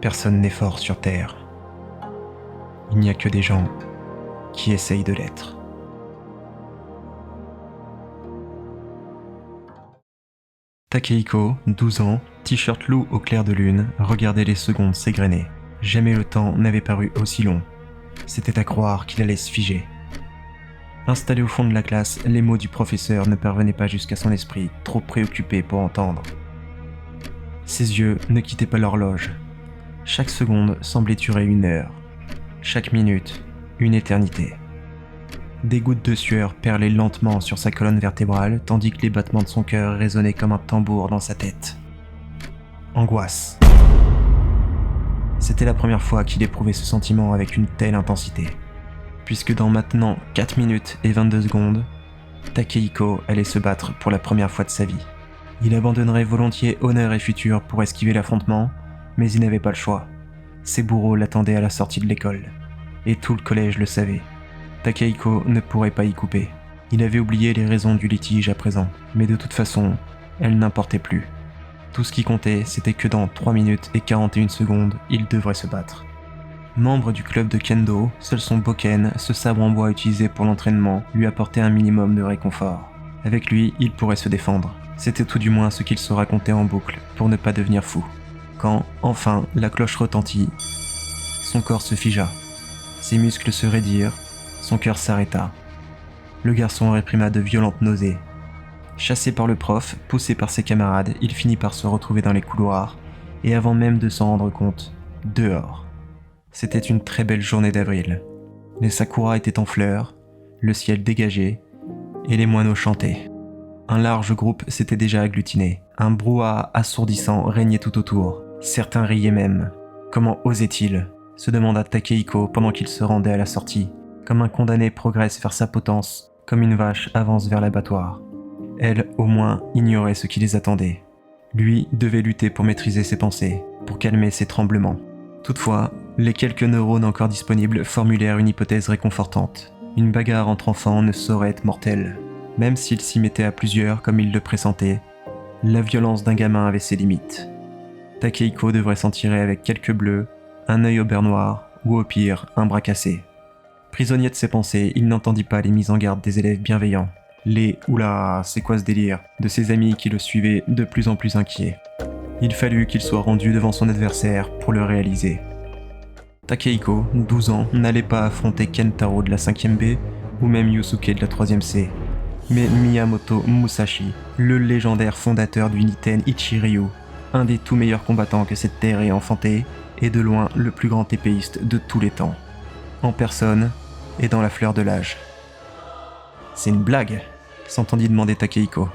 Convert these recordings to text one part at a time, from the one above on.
Personne n'est fort sur Terre. Il n'y a que des gens qui essayent de l'être. Takehiko, 12 ans, t-shirt loup au clair de lune, regardait les secondes s'égrener. Jamais le temps n'avait paru aussi long. C'était à croire qu'il allait se figer. Installé au fond de la classe, les mots du professeur ne parvenaient pas jusqu'à son esprit, trop préoccupé pour entendre. Ses yeux ne quittaient pas l'horloge. Chaque seconde semblait durer 1 heure. Chaque minute, une éternité. Des gouttes de sueur perlaient lentement sur sa colonne vertébrale, tandis que les battements de son cœur résonnaient comme un tambour dans sa tête. Angoisse. C'était la première fois qu'il éprouvait ce sentiment avec une telle intensité. Puisque dans maintenant 4 minutes et 22 secondes, Takehiko allait se battre pour la première fois de sa vie. Il abandonnerait volontiers honneur et futur pour esquiver l'affrontement, mais il n'avait pas le choix. Ses bourreaux l'attendaient à la sortie de l'école, et tout le collège le savait. Takehiko ne pourrait pas y couper. Il avait oublié les raisons du litige à présent, mais de toute façon, elles n'importaient plus. Tout ce qui comptait, c'était que dans 3 minutes et 41 secondes, il devrait se battre. Membre du club de kendo, seul son bokken, ce sabre en bois utilisé pour l'entraînement, lui apportait un minimum de réconfort. Avec lui, il pourrait se défendre. C'était tout du moins ce qu'il se racontait en boucle, pour ne pas devenir fou. Quand, enfin, la cloche retentit, son corps se figea. Ses muscles se raidirent, son cœur s'arrêta. Le garçon réprima de violentes nausées. Chassé par le prof, poussé par ses camarades, il finit par se retrouver dans les couloirs, et avant même de s'en rendre compte, dehors. C'était une très belle journée d'avril. Les sakuras étaient en fleurs, le ciel dégagé, et les moineaux chantaient. Un large groupe s'était déjà agglutiné. Un brouhaha assourdissant régnait tout autour. Certains riaient même. Comment osait-il ? Se demanda Takehiko pendant qu'il se rendait à la sortie. Comme un condamné progresse vers sa potence, comme une vache avance vers l'abattoir. Elle, au moins, ignorait ce qui les attendait. Lui devait lutter pour maîtriser ses pensées, pour calmer ses tremblements. Toutefois, les quelques neurones encore disponibles formulèrent une hypothèse réconfortante. Une bagarre entre enfants ne saurait être mortelle. Même s'il s'y mettait à plusieurs comme il le pressentait, la violence d'un gamin avait ses limites. Takehiko devrait s'en tirer avec quelques bleus, un œil au beurre noir, ou au pire, un bras cassé. Prisonnier de ses pensées, il n'entendit pas les mises en garde des élèves bienveillants. Les « oula, c'est quoi ce délire ?» de ses amis qui le suivaient de plus en plus inquiets. Il fallut qu'il soit rendu devant son adversaire pour le réaliser. Takehiko, 12 ans, n'allait pas affronter Kentaro de la 5e B ou même Yusuke de la 3e C, mais Miyamoto Musashi, le légendaire fondateur du Niten Ichiryu, un des tout meilleurs combattants que cette terre ait enfanté, et de loin le plus grand épéiste de tous les temps. En personne et dans la fleur de l'âge. « C'est une blague ?» s'entendit demander Takehiko.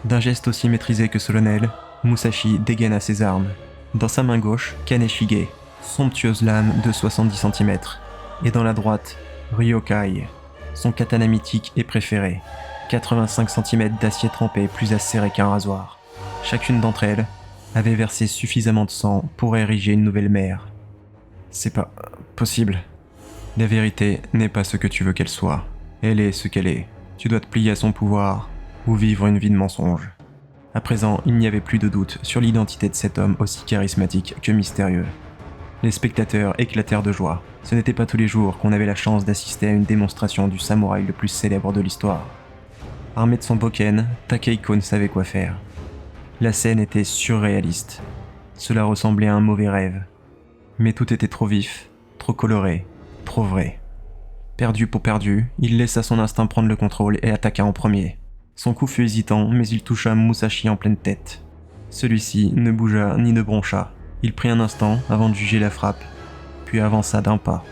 D'un geste aussi maîtrisé que solennel, Musashi dégaina ses armes. Dans sa main gauche, Kaneshige, somptueuse lame de 70 cm, et dans la droite, Ryokai, son katana mythique et préféré, 85 cm d'acier trempé plus acéré qu'un rasoir. Chacune d'entre elles avait versé suffisamment de sang pour ériger une nouvelle mer. C'est pas possible. La vérité n'est pas ce que tu veux qu'elle soit. Elle est ce qu'elle est. Tu dois te plier à son pouvoir ou vivre une vie de mensonge. À présent, il n'y avait plus de doute sur l'identité de cet homme aussi charismatique que mystérieux. Les spectateurs éclatèrent de joie. Ce n'était pas tous les jours qu'on avait la chance d'assister à une démonstration du samouraï le plus célèbre de l'histoire. Armé de son bokken, Takehiko ne savait quoi faire. La scène était surréaliste. Cela ressemblait à un mauvais rêve. Mais tout était trop vif, trop coloré, trop vrai. Perdu pour perdu, il laissa son instinct prendre le contrôle et attaqua en premier. Son coup fut hésitant, mais il toucha Musashi en pleine tête. Celui-ci ne bougea ni ne broncha. Il prit un instant avant de juger la frappe, puis avança d'un pas.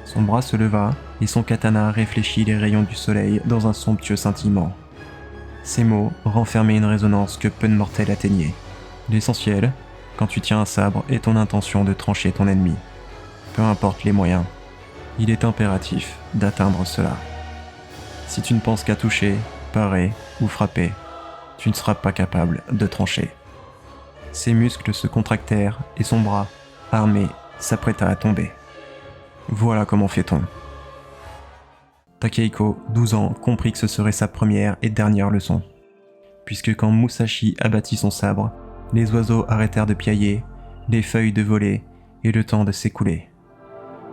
Son bras se leva et son katana réfléchit les rayons du soleil dans un somptueux scintillement. Ces mots renfermaient une résonance que peu de mortels atteignaient. L'essentiel, quand tu tiens un sabre, est ton intention de trancher ton ennemi. Peu importe les moyens, il est impératif d'atteindre cela. Si tu ne penses qu'à toucher, parer ou frapper, tu ne seras pas capable de trancher. Ses muscles se contractèrent et son bras, armé, s'apprêta à tomber. Voilà comment fait-on. Takehiko, 12 ans, comprit que ce serait sa première et dernière leçon. Puisque quand Musashi abattit son sabre, les oiseaux arrêtèrent de piailler les feuilles de voler et le temps de s'écouler.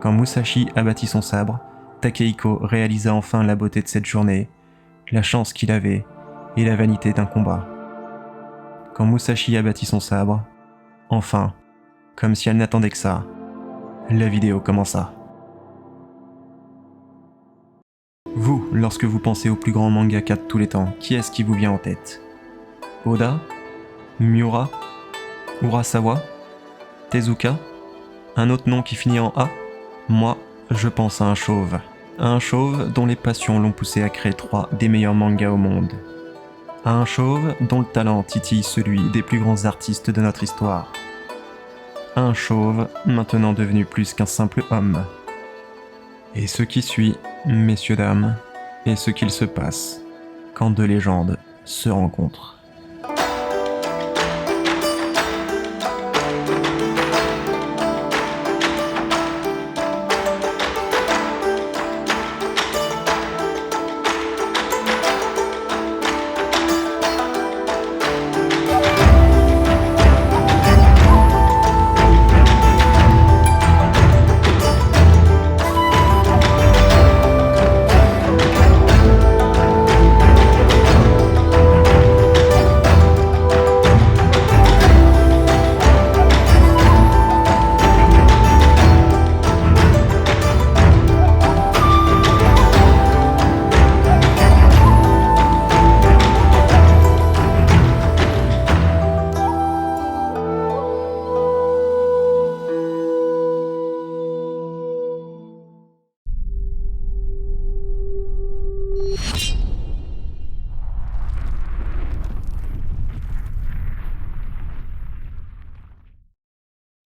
Quand Musashi abattit son sabre, Takehiko réalisa enfin la beauté de cette journée, la chance qu'il avait et la vanité d'un combat. Quand Musashi abattit son sabre, enfin, comme si elle n'attendait que ça, la vidéo commença. Vous, lorsque vous pensez au plus grand mangaka de tous les temps, qui est-ce qui vous vient en tête? Oda? Miura? Urasawa? Tezuka? Un autre nom qui finit en A? Moi, je pense à un chauve. À un chauve dont les passions l'ont poussé à créer 3 des meilleurs mangas au monde. À un chauve dont le talent titille celui des plus grands artistes de notre histoire. À un chauve maintenant devenu plus qu'un simple homme. Et ce qui suit, messieurs dames, est ce qu'il se passe quand 2 légendes se rencontrent.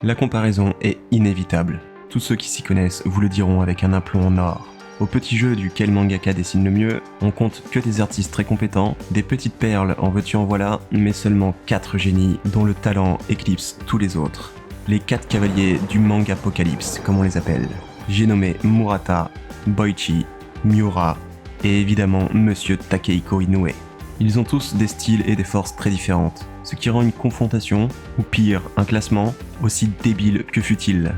La comparaison est inévitable. Tous ceux qui s'y connaissent vous le diront avec un aplomb en or. Au petit jeu du quel mangaka dessine le mieux, on compte que des artistes très compétents, des petites perles en veux-tu en voilà, mais seulement 4 génies dont le talent éclipse tous les autres. Les 4 cavaliers du mangapocalypse, comme on les appelle. J'ai nommé Murata, Boichi, Miura et évidemment Monsieur Takehiko Inoue. Ils ont tous des styles et des forces très différentes, ce qui rend une confrontation, ou pire, un classement, aussi débile que futile.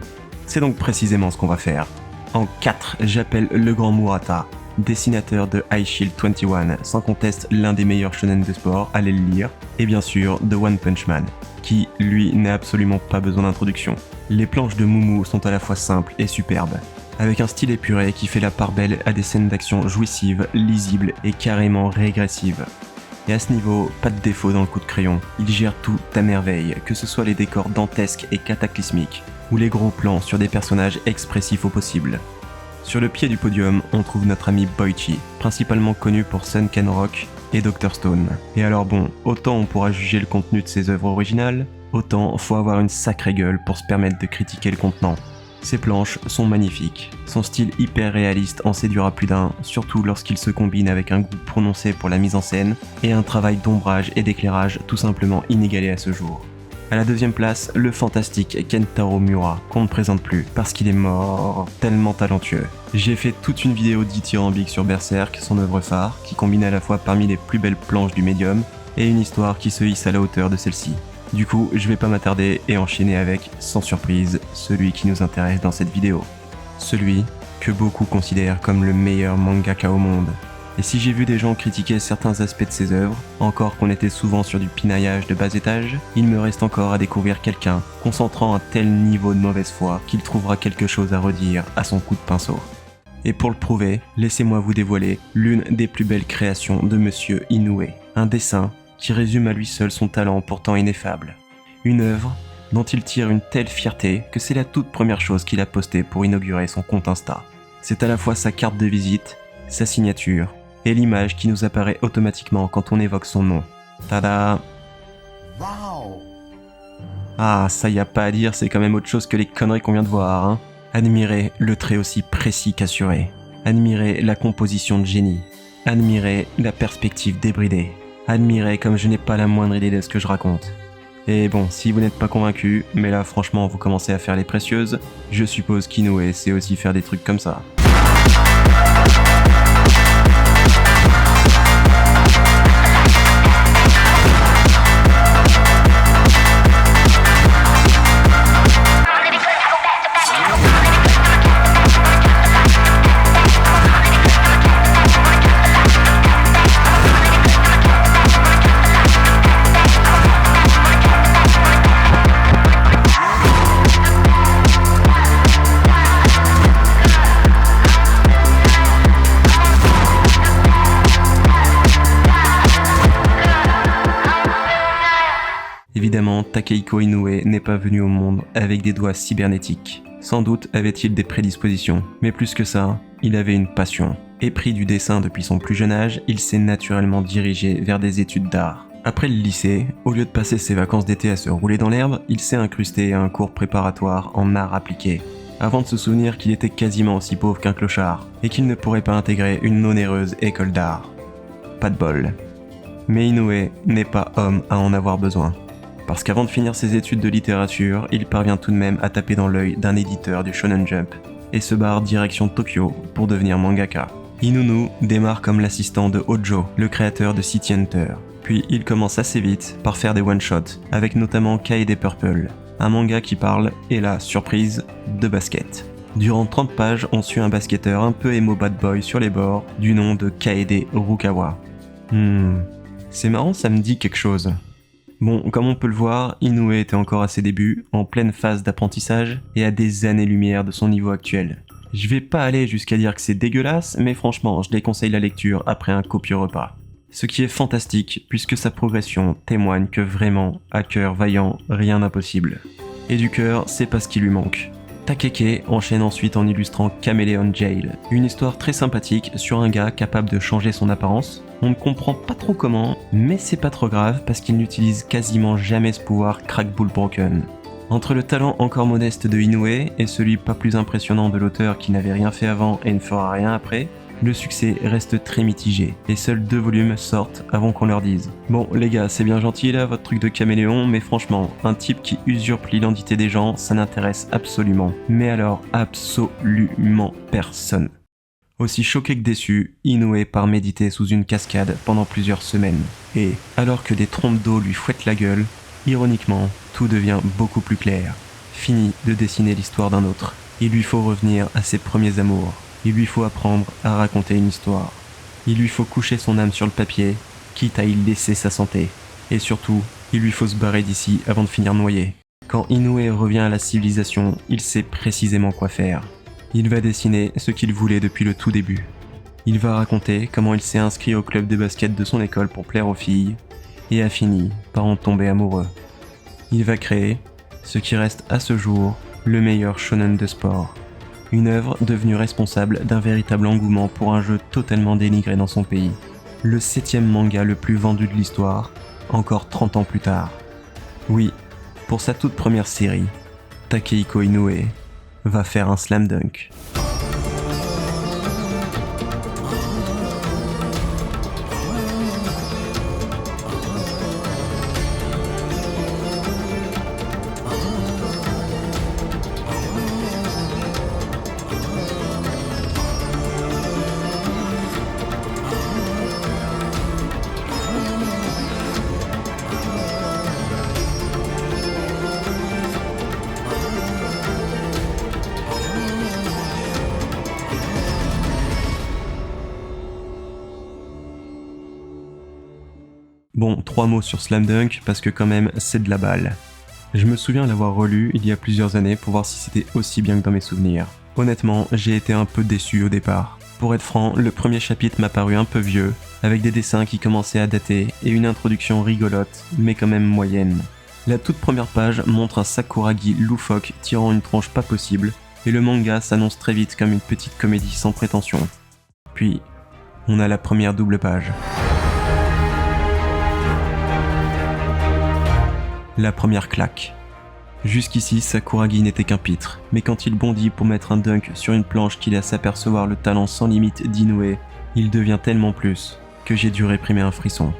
C'est donc précisément ce qu'on va faire. En 4, j'appelle le grand Murata, dessinateur de High Shield 21, sans conteste l'un des meilleurs shonen de sport, allez le lire, et bien sûr de One Punch Man, qui, lui, n'a absolument pas besoin d'introduction. Les planches de Mumu sont à la fois simples et superbes, avec un style épuré qui fait la part belle à des scènes d'action jouissives, lisibles et carrément régressives. Et à ce niveau, pas de défaut dans le coup de crayon, il gère tout à merveille, que ce soit les décors dantesques et cataclysmiques, ou les gros plans sur des personnages expressifs au possible. Sur le pied du podium, on trouve notre ami Boichi, principalement connu pour Sunken Rock et Dr. Stone. Et alors bon, autant on pourra juger le contenu de ses œuvres originales, autant faut avoir une sacrée gueule pour se permettre de critiquer le contenant. Ses planches sont magnifiques, son style hyper réaliste en séduira plus d'un, surtout lorsqu'il se combine avec un goût prononcé pour la mise en scène et un travail d'ombrage et d'éclairage tout simplement inégalé à ce jour. À la 2e place, le fantastique Kentaro Miura, qu'on ne présente plus parce qu'il est mort, tellement talentueux. J'ai fait toute une vidéo dithyrambique sur Berserk, son œuvre phare, qui combine à la fois parmi les plus belles planches du médium et une histoire qui se hisse à la hauteur de celle-ci. Du coup, je vais pas m'attarder et enchaîner avec, sans surprise, celui qui nous intéresse dans cette vidéo. Celui que beaucoup considèrent comme le meilleur mangaka au monde. Et si j'ai vu des gens critiquer certains aspects de ses œuvres, encore qu'on était souvent sur du pinaillage de bas étage, il me reste encore à découvrir quelqu'un, concentrant un tel niveau de mauvaise foi qu'il trouvera quelque chose à redire à son coup de pinceau. Et pour le prouver, laissez-moi vous dévoiler l'une des plus belles créations de Monsieur Inoue, un dessin qui résume à lui seul son talent pourtant ineffable. Une œuvre dont il tire une telle fierté que c'est la toute première chose qu'il a postée pour inaugurer son compte Insta. C'est à la fois sa carte de visite, sa signature, et l'image qui nous apparaît automatiquement quand on évoque son nom. Tada! Wow. Ah, ça y a pas à dire, c'est quand même autre chose que les conneries qu'on vient de voir, hein. Admirez le trait aussi précis qu'assuré. Admirez la composition de génie. Admirez la perspective débridée. Admirez comme je n'ai pas la moindre idée de ce que je raconte. Et bon, si vous n'êtes pas convaincu, mais là franchement vous commencez à faire les précieuses, je suppose qu'Inoue sait aussi faire des trucs comme ça. Évidemment, Takehiko Inoue n'est pas venu au monde avec des doigts cybernétiques. Sans doute avait-il des prédispositions, mais plus que ça, il avait une passion. Épris du dessin depuis son plus jeune âge, il s'est naturellement dirigé vers des études d'art. Après le lycée, au lieu de passer ses vacances d'été à se rouler dans l'herbe, il s'est incrusté à un cours préparatoire en art appliqué, avant de se souvenir qu'il était quasiment aussi pauvre qu'un clochard, et qu'il ne pourrait pas intégrer une onéreuse école d'art. Pas de bol. Mais Inoue n'est pas homme à en avoir besoin. Parce qu'avant de finir ses études de littérature, il parvient tout de même à taper dans l'œil d'un éditeur du Shonen Jump, et se barre direction Tokyo pour devenir mangaka. Inunu démarre comme l'assistant de Hojo, le créateur de City Hunter. Puis il commence assez vite par faire des one-shots, avec notamment Kaede Purple, un manga qui parle, et là, surprise, de basket. Durant 30 pages, on suit un basketteur un peu emo bad boy sur les bords, du nom de Kaede Rukawa. C'est marrant, ça me dit quelque chose. Bon, comme on peut le voir, Inoue était encore à ses débuts, en pleine phase d'apprentissage, et à des années-lumière de son niveau actuel. Je vais pas aller jusqu'à dire que c'est dégueulasse, mais franchement, je déconseille la lecture après un copieux repas. Ce qui est fantastique, puisque sa progression témoigne que vraiment, à cœur vaillant, rien d'impossible. Et du cœur, c'est pas ce qui lui manque. Takeke enchaîne ensuite en illustrant Chameleon Jail, une histoire très sympathique sur un gars capable de changer son apparence. On ne comprend pas trop comment, mais c'est pas trop grave parce qu'il n'utilise quasiment jamais ce pouvoir Crack Bull Broken. Entre le talent encore modeste de Inoue et celui pas plus impressionnant de l'auteur qui n'avait rien fait avant et ne fera rien après, le succès reste très mitigé, et seuls 2 volumes sortent avant qu'on leur dise « Bon les gars, c'est bien gentil là votre truc de caméléon, mais franchement, un type qui usurpe l'identité des gens, ça n'intéresse absolument, mais alors absolument personne. » Aussi choqué que déçu, Inoue part méditer sous une cascade pendant plusieurs semaines, et alors que des trompes d'eau lui fouettent la gueule, ironiquement, tout devient beaucoup plus clair. Fini de dessiner l'histoire d'un autre, il lui faut revenir à ses premiers amours. Il lui faut apprendre à raconter une histoire. Il lui faut coucher son âme sur le papier, quitte à y laisser sa santé. Et surtout, il lui faut se barrer d'ici avant de finir noyé. Quand Inoue revient à la civilisation, il sait précisément quoi faire. Il va dessiner ce qu'il voulait depuis le tout début. Il va raconter comment il s'est inscrit au club de basket de son école pour plaire aux filles, et a fini par en tomber amoureux. Il va créer, ce qui reste à ce jour, le meilleur shonen de sport. Une œuvre devenue responsable d'un véritable engouement pour un jeu totalement dénigré dans son pays. Le 7e manga le plus vendu de l'histoire, encore 30 ans plus tard. Oui, pour sa toute première série, Takehiko Inoue va faire un slam dunk. Bon, 3 mots sur Slam Dunk parce que quand même c'est de la balle. Je me souviens l'avoir relu il y a plusieurs années pour voir si c'était aussi bien que dans mes souvenirs. Honnêtement, j'ai été un peu déçu au départ. Pour être franc, le premier chapitre m'a paru un peu vieux, avec des dessins qui commençaient à dater et une introduction rigolote, mais quand même moyenne. La toute première page montre un Sakuragi loufoque tirant une tronche pas possible, et le manga s'annonce très vite comme une petite comédie sans prétention. Puis, on a la première double page. La première claque. Jusqu'ici, Sakuragi n'était qu'un pitre, mais quand il bondit pour mettre un dunk sur une planche qui laisse apercevoir le talent sans limite d'Inoue, il devient tellement plus que j'ai dû réprimer un frisson.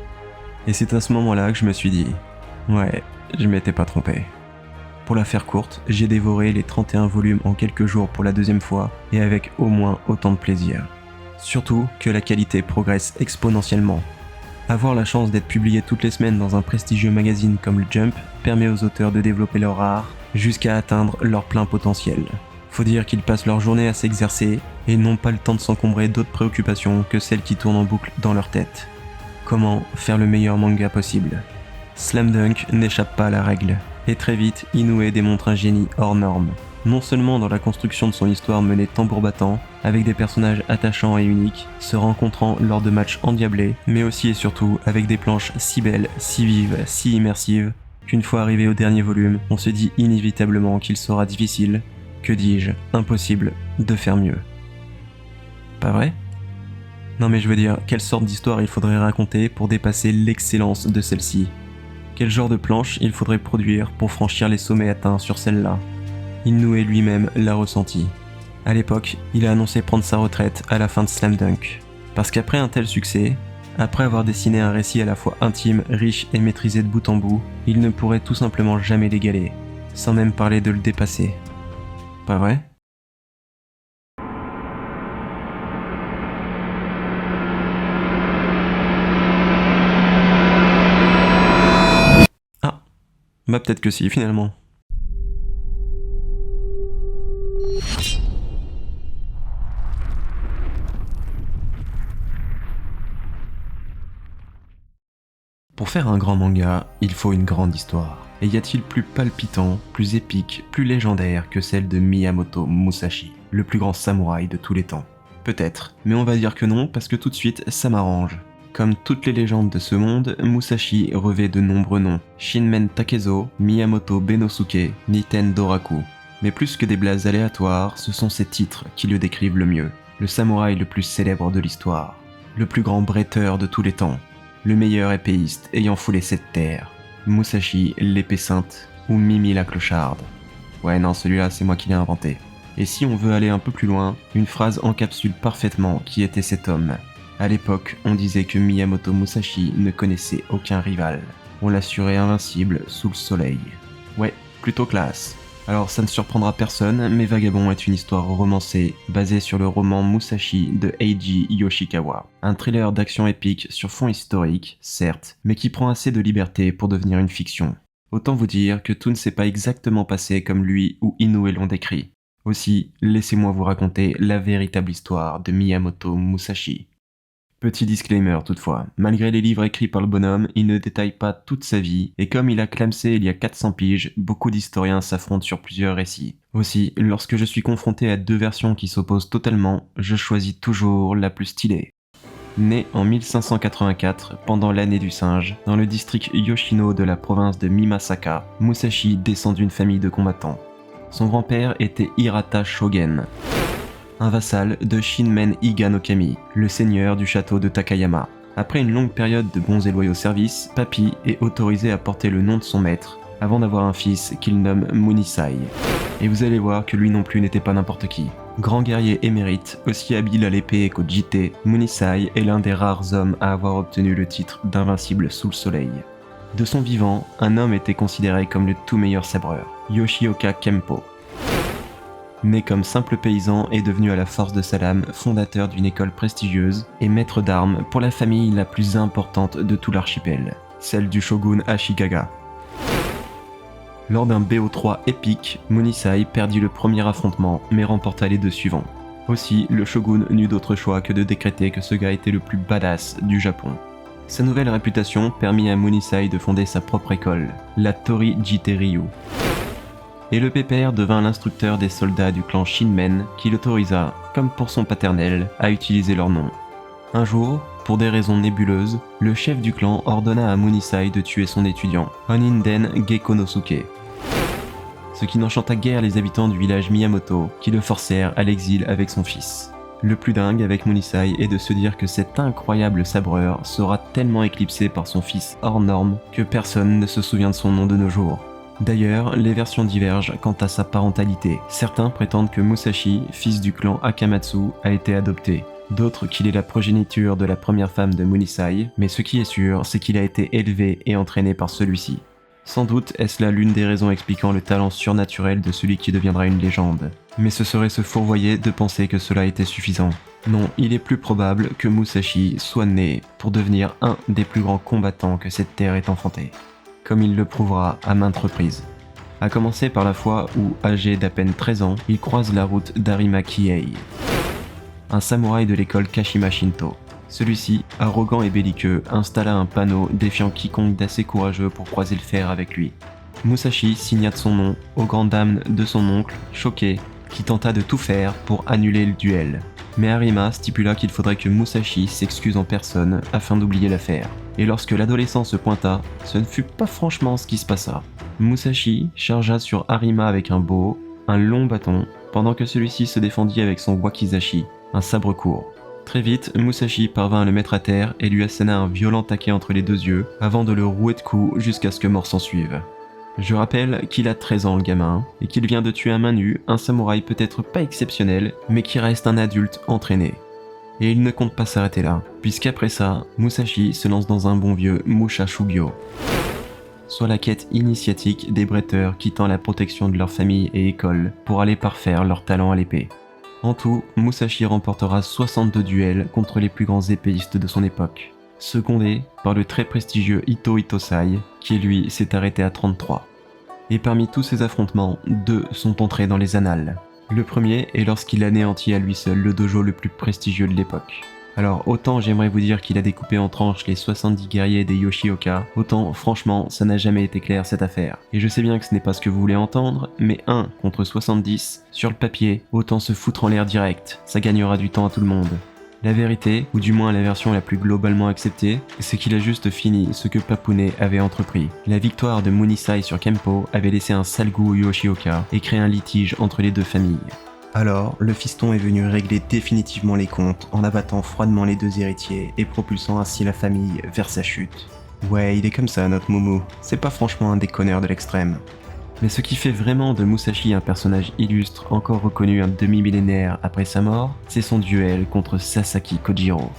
Et c'est à ce moment-là que je me suis dit « Ouais, je m'étais pas trompé ». Pour la faire courte, j'ai dévoré les 31 volumes en quelques jours pour la 2e fois, et avec au moins autant de plaisir. Surtout que la qualité progresse exponentiellement. Avoir la chance d'être publié toutes les semaines dans un prestigieux magazine comme le Jump permet aux auteurs de développer leur art jusqu'à atteindre leur plein potentiel. Faut dire qu'ils passent leur journée à s'exercer et n'ont pas le temps de s'encombrer d'autres préoccupations que celles qui tournent en boucle dans leur tête. Comment faire le meilleur manga possible ? Slam Dunk n'échappe pas à la règle, et très vite Inoue démontre un génie hors norme. Non seulement dans la construction de son histoire menée tambour battant, avec des personnages attachants et uniques, se rencontrant lors de matchs endiablés, mais aussi et surtout avec des planches si belles, si vives, si immersives, qu'une fois arrivé au dernier volume, on se dit inévitablement qu'il sera difficile, que dis-je, impossible, de faire mieux. Pas vrai ? Non mais je veux dire, quelle sorte d'histoire il faudrait raconter pour dépasser l'excellence de celle-ci ? Quel genre de planche il faudrait produire pour franchir les sommets atteints sur celle-là ? Inoue lui-même l'a ressenti. À l'époque, il a annoncé prendre sa retraite à la fin de Slam Dunk. Parce qu'après un tel succès, après avoir dessiné un récit à la fois intime, riche et maîtrisé de bout en bout, il ne pourrait tout simplement jamais l'égaler, sans même parler de le dépasser. Pas vrai ? Ah, bah peut-être que si finalement. Pour faire un grand manga, il faut une grande histoire. Et y a-t-il plus palpitant, plus épique, plus légendaire que celle de Miyamoto Musashi, le plus grand samouraï de tous les temps ? Peut-être, mais on va dire que non parce que tout de suite ça m'arrange. Comme toutes les légendes de ce monde, Musashi revêt de nombreux noms. Shinmen Takezo, Miyamoto Benosuke, Niten Doraku. Mais plus que des blases aléatoires, ce sont ces titres qui le décrivent le mieux. Le samouraï le plus célèbre de l'histoire. Le plus grand bretteur de tous les temps. Le meilleur épéiste ayant foulé cette terre. Musashi, l'épée sainte, ou Mimi la clocharde. Ouais non, celui-là c'est moi qui l'ai inventé. Et si on veut aller un peu plus loin, une phrase encapsule parfaitement qui était cet homme. À l'époque, on disait que Miyamoto Musashi ne connaissait aucun rival. On l'assurait invincible sous le soleil. Ouais, plutôt classe. Alors ça ne surprendra personne, mais Vagabond est une histoire romancée basée sur le roman Musashi de Eiji Yoshikawa. Un thriller d'action épique sur fond historique, certes, mais qui prend assez de liberté pour devenir une fiction. Autant vous dire que tout ne s'est pas exactement passé comme lui ou Inoue l'ont décrit. Aussi, laissez-moi vous raconter la véritable histoire de Miyamoto Musashi. Petit disclaimer toutefois, malgré les livres écrits par le bonhomme, il ne détaille pas toute sa vie, et comme il a clamsé il y a 400 piges, beaucoup d'historiens s'affrontent sur plusieurs récits. Aussi, lorsque je suis confronté à deux versions qui s'opposent totalement, je choisis toujours la plus stylée. Né en 1584, pendant l'année du singe, dans le district Yoshino de la province de Mimasaka, Musashi descend d'une famille de combattants. Son grand-père était Hirata Shogen, un vassal de Shinmen Iga no Kami, le seigneur du château de Takayama. Après une longue période de bons et loyaux services, Papy est autorisé à porter le nom de son maître, avant d'avoir un fils qu'il nomme Munisai. Et vous allez voir que lui non plus n'était pas n'importe qui. Grand guerrier émérite, aussi habile à l'épée qu'au JT, Munisai est l'un des rares hommes à avoir obtenu le titre d'invincible sous le soleil. De son vivant, un homme était considéré comme le tout meilleur sabreur, Yoshioka Kempo. Né comme simple paysan et devenu à la force de sa lame fondateur d'une école prestigieuse et maître d'armes pour la famille la plus importante de tout l'archipel, celle du shogun Ashikaga. Lors d'un BO3 épique, Munisai perdit le premier affrontement mais remporta les deux suivants. Aussi, le shogun n'eut d'autre choix que de décréter que ce gars était le plus badass du Japon. Sa nouvelle réputation permit à Munisai de fonder sa propre école, la Tori Jite-ryu. Et le pépère devint l'instructeur des soldats du clan Shinmen qui l'autorisa, comme pour son paternel, à utiliser leur nom. Un jour, pour des raisons nébuleuses, le chef du clan ordonna à Munisai de tuer son étudiant, Oninden Gekonosuke. Ce qui n'enchanta guère les habitants du village Miyamoto, qui le forcèrent à l'exil avec son fils. Le plus dingue avec Munisai est de se dire que cet incroyable sabreur sera tellement éclipsé par son fils hors norme que personne ne se souvient de son nom de nos jours. D'ailleurs, les versions divergent quant à sa parentalité. Certains prétendent que Musashi, fils du clan Akamatsu, a été adopté. D'autres qu'il est la progéniture de la première femme de Munisai, mais ce qui est sûr, c'est qu'il a été élevé et entraîné par celui-ci. Sans doute est-ce là l'une des raisons expliquant le talent surnaturel de celui qui deviendra une légende. Mais ce serait se fourvoyer de penser que cela était suffisant. Non, il est plus probable que Musashi soit né pour devenir un des plus grands combattants que cette terre ait enfanté. Comme il le prouvera à maintes reprises. À commencer par la fois où, âgé d'à peine 13 ans, il croise la route d'Arima Kiei, un samouraï de l'école Kashima Shinto. Celui-ci, arrogant et belliqueux, installa un panneau défiant quiconque d'assez courageux pour croiser le fer avec lui. Musashi signa de son nom, aux grandes dames de son oncle, choqué, qui tenta de tout faire pour annuler le duel. Mais Arima stipula qu'il faudrait que Musashi s'excuse en personne afin d'oublier l'affaire. Et lorsque l'adolescent se pointa, ce ne fut pas franchement ce qui se passa. Musashi chargea sur Harima avec un bo, un long bâton, pendant que celui-ci se défendit avec son wakizashi, un sabre court. Très vite, Musashi parvint à le mettre à terre et lui assèna un violent taquet entre les 2 yeux, avant de le rouer de coups jusqu'à ce que mort s'ensuive. Je rappelle qu'il a 13 ans le gamin, et qu'il vient de tuer à main nue un samouraï peut-être pas exceptionnel, mais qui reste un adulte entraîné. Et il ne compte pas s'arrêter là, puisqu'après ça, Musashi se lance dans un bon vieux Musha Shugyo, soit la quête initiatique des bretteurs quittant la protection de leur famille et école pour aller parfaire leur talent à l'épée. En tout, Musashi remportera 62 duels contre les plus grands épéistes de son époque, secondé par le très prestigieux Ito Hitosai, qui lui s'est arrêté à 33. Et parmi tous ces affrontements, 2 sont entrés dans les annales. Le premier est lorsqu'il anéantit à lui seul le dojo le plus prestigieux de l'époque. Alors autant j'aimerais vous dire qu'il a découpé en tranches les 70 guerriers des Yoshioka, autant franchement ça n'a jamais été clair cette affaire. Et je sais bien que ce n'est pas ce que vous voulez entendre, mais 1 contre 70, sur le papier, autant se foutre en l'air direct, ça gagnera du temps à tout le monde. La vérité, ou du moins la version la plus globalement acceptée, c'est qu'il a juste fini ce que Papune avait entrepris. La victoire de Munisai sur Kempo avait laissé un sale goût aux Yoshioka et créé un litige entre les 2 familles. Alors, le fiston est venu régler définitivement les comptes en abattant froidement les 2 héritiers et propulsant ainsi la famille vers sa chute. Ouais, il est comme ça notre Moumou, c'est pas franchement un déconneur de l'extrême. Mais ce qui fait vraiment de Musashi un personnage illustre encore reconnu un demi-millénaire après sa mort, c'est son duel contre Sasaki Kojiro.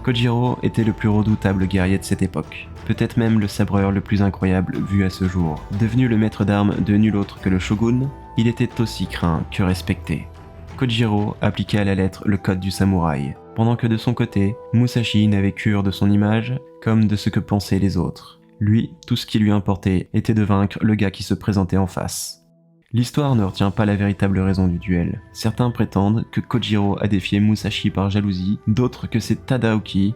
Kojiro était le plus redoutable guerrier de cette époque, peut-être même le sabreur le plus incroyable vu à ce jour. Devenu le maître d'armes de nul autre que le shogun, il était aussi craint que respecté. Kojiro appliquait à la lettre le code du samouraï, pendant que de son côté, Musashi n'avait cure de son image comme de ce que pensaient les autres. Lui, tout ce qui lui importait était de vaincre le gars qui se présentait en face. L'histoire ne retient pas la véritable raison du duel. Certains prétendent que Kojiro a défié Musashi par jalousie, d'autres que c'est Tadaoki,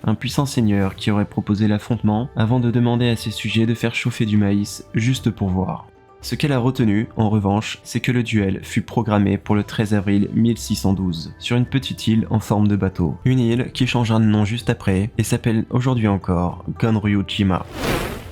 un puissant seigneur qui aurait proposé l'affrontement avant de demander à ses sujets de faire chauffer du maïs juste pour voir. Ce qu'elle a retenu, en revanche, c'est que le duel fut programmé pour le 13 avril 1612, sur une petite île en forme de bateau. Une île qui changera de nom juste après et s'appelle aujourd'hui encore Gonryū-jima,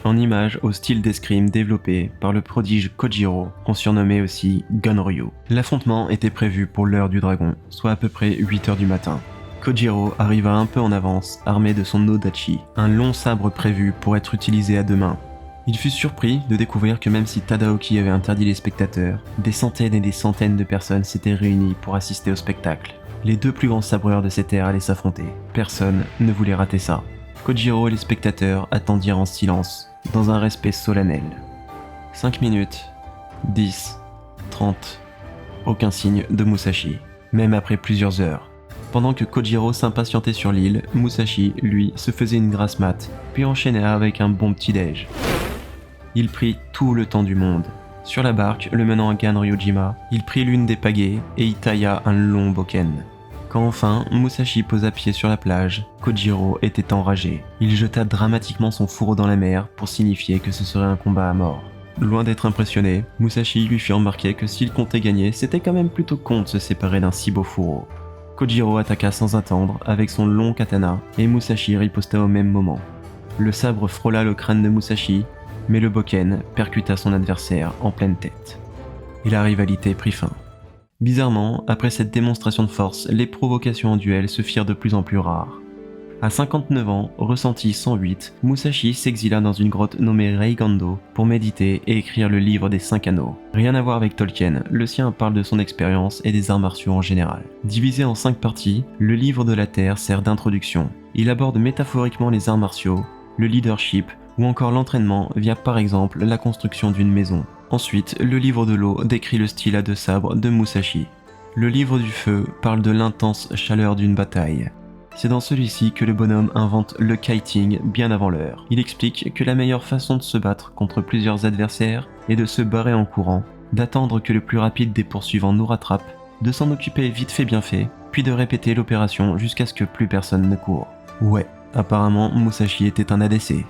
en image au style d'escrime développé par le prodige Kojiro, qu'on surnommait aussi Gonryu. L'affrontement était prévu pour l'heure du dragon, soit à peu près 8h du matin. Kojiro arriva un peu en avance, armé de son Odachi, un long sabre prévu pour être utilisé à 2 mains. Il fut surpris de découvrir que même si Tadaoki avait interdit les spectateurs, des centaines et des centaines de personnes s'étaient réunies pour assister au spectacle. Les 2 plus grands sabreurs de cette ère allaient s'affronter. Personne ne voulait rater ça. Kojiro et les spectateurs attendirent en silence, dans un respect solennel. 5 minutes, 10, 30, aucun signe de Musashi, même après plusieurs heures. Pendant que Kojiro s'impatientait sur l'île, Musashi, lui, se faisait une grasse mat, puis enchaînait avec un bon petit-déj. Il prit tout le temps du monde. Sur la barque, le menant à Gonryū-jima, il prit l'une des pagaies et y tailla un long boken. Quand enfin, Musashi posa pied sur la plage, Kojiro était enragé. Il jeta dramatiquement son fourreau dans la mer pour signifier que ce serait un combat à mort. Loin d'être impressionné, Musashi lui fit remarquer que s'il comptait gagner, c'était quand même plutôt con de se séparer d'un si beau fourreau. Kojiro attaqua sans attendre avec son long katana et Musashi riposta au même moment. Le sabre frôla le crâne de Musashi, mais le boken percuta son adversaire en pleine tête. Et la rivalité prit fin. Bizarrement, après cette démonstration de force, les provocations en duel se firent de plus en plus rares. À 59 ans, ressenti 108, Musashi s'exila dans une grotte nommée Reigando pour méditer et écrire le livre des 5 anneaux. Rien à voir avec Tolkien, le sien parle de son expérience et des arts martiaux en général. Divisé en 5 parties, le livre de la Terre sert d'introduction. Il aborde métaphoriquement les arts martiaux, le leadership ou encore l'entraînement via par exemple la construction d'une maison. Ensuite, le livre de l'eau décrit le style à 2 sabres de Musashi. Le livre du feu parle de l'intense chaleur d'une bataille. C'est dans celui-ci que le bonhomme invente le kiting bien avant l'heure. Il explique que la meilleure façon de se battre contre plusieurs adversaires est de se barrer en courant, d'attendre que le plus rapide des poursuivants nous rattrape, de s'en occuper vite fait bien fait, puis de répéter l'opération jusqu'à ce que plus personne ne court. Ouais, apparemment Musashi était un ADC.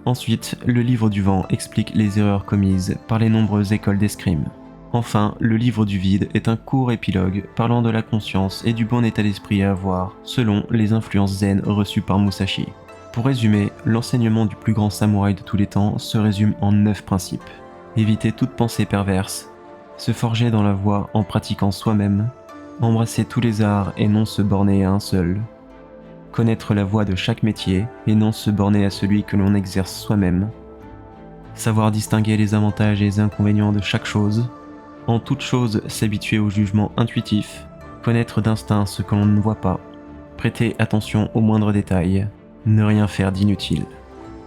Ensuite, le livre du vent explique les erreurs commises par les nombreuses écoles d'escrime. Enfin, le livre du vide est un court épilogue parlant de la conscience et du bon état d'esprit à avoir selon les influences zen reçues par Musashi. Pour résumer, l'enseignement du plus grand samouraï de tous les temps se résume en 9 principes. Éviter toute pensée perverse, se forger dans la voie en pratiquant soi-même, embrasser tous les arts et non se borner à un seul, connaître la voie de chaque métier et non se borner à celui que l'on exerce soi-même, savoir distinguer les avantages et les inconvénients de chaque chose, en toute chose s'habituer au jugement intuitif, connaître d'instinct ce que l'on ne voit pas, prêter attention aux moindres détails, ne rien faire d'inutile.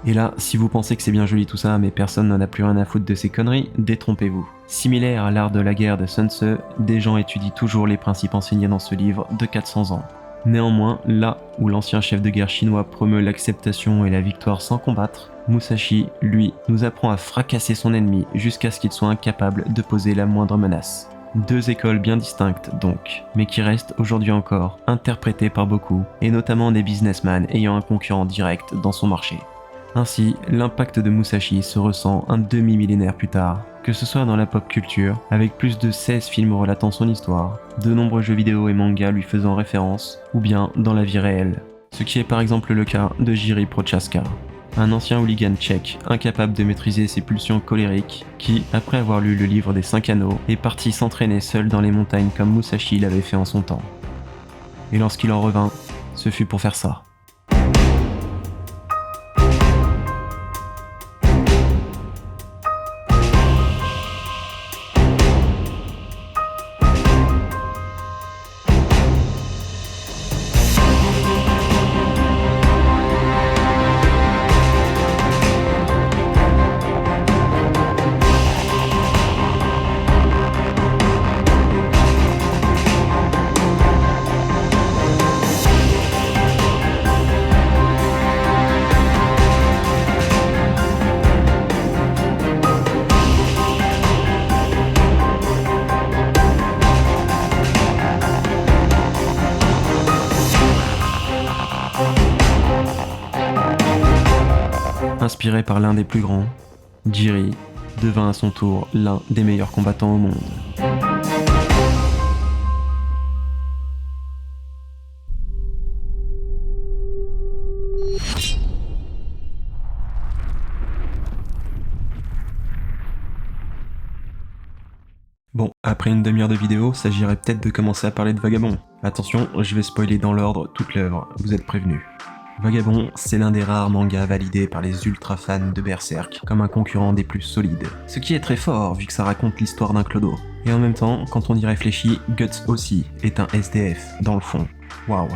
Et là, si vous pensez que c'est bien joli tout ça, mais personne n'en a plus rien à foutre de ces conneries, détrompez-vous. Similaire à l'art de la guerre de Sun Tzu, des gens étudient toujours les principes enseignés dans ce livre de 400 ans. Néanmoins, là où l'ancien chef de guerre chinois promeut l'acceptation et la victoire sans combattre, Musashi, lui, nous apprend à fracasser son ennemi jusqu'à ce qu'il soit incapable de poser la moindre menace. 2 écoles bien distinctes donc, mais qui restent aujourd'hui encore interprétées par beaucoup, et notamment des businessmen ayant un concurrent direct dans son marché. Ainsi, l'impact de Musashi se ressent un demi-millénaire plus tard, que ce soit dans la pop culture, avec plus de 16 films relatant son histoire, de nombreux jeux vidéo et mangas lui faisant référence, ou bien dans la vie réelle. Ce qui est par exemple le cas de Jiří Procházka, un ancien hooligan tchèque incapable de maîtriser ses pulsions colériques, qui, après avoir lu le livre des 5 anneaux, est parti s'entraîner seul dans les montagnes comme Musashi l'avait fait en son temps. Et lorsqu'il en revint, ce fut pour faire ça. Inspiré par l'un des plus grands, Jiří devint à son tour l'un des meilleurs combattants au monde. Bon, après une demi-heure de vidéo, s'agirait peut-être de commencer à parler de Vagabond. Attention, je vais spoiler dans l'ordre toute l'œuvre, vous êtes prévenus. Vagabond, c'est l'un des rares mangas validés par les ultra fans de Berserk comme un concurrent des plus solides. Ce qui est très fort vu que ça raconte l'histoire d'un clodo. Et en même temps, quand on y réfléchit, Guts aussi est un SDF, dans le fond. Waouh.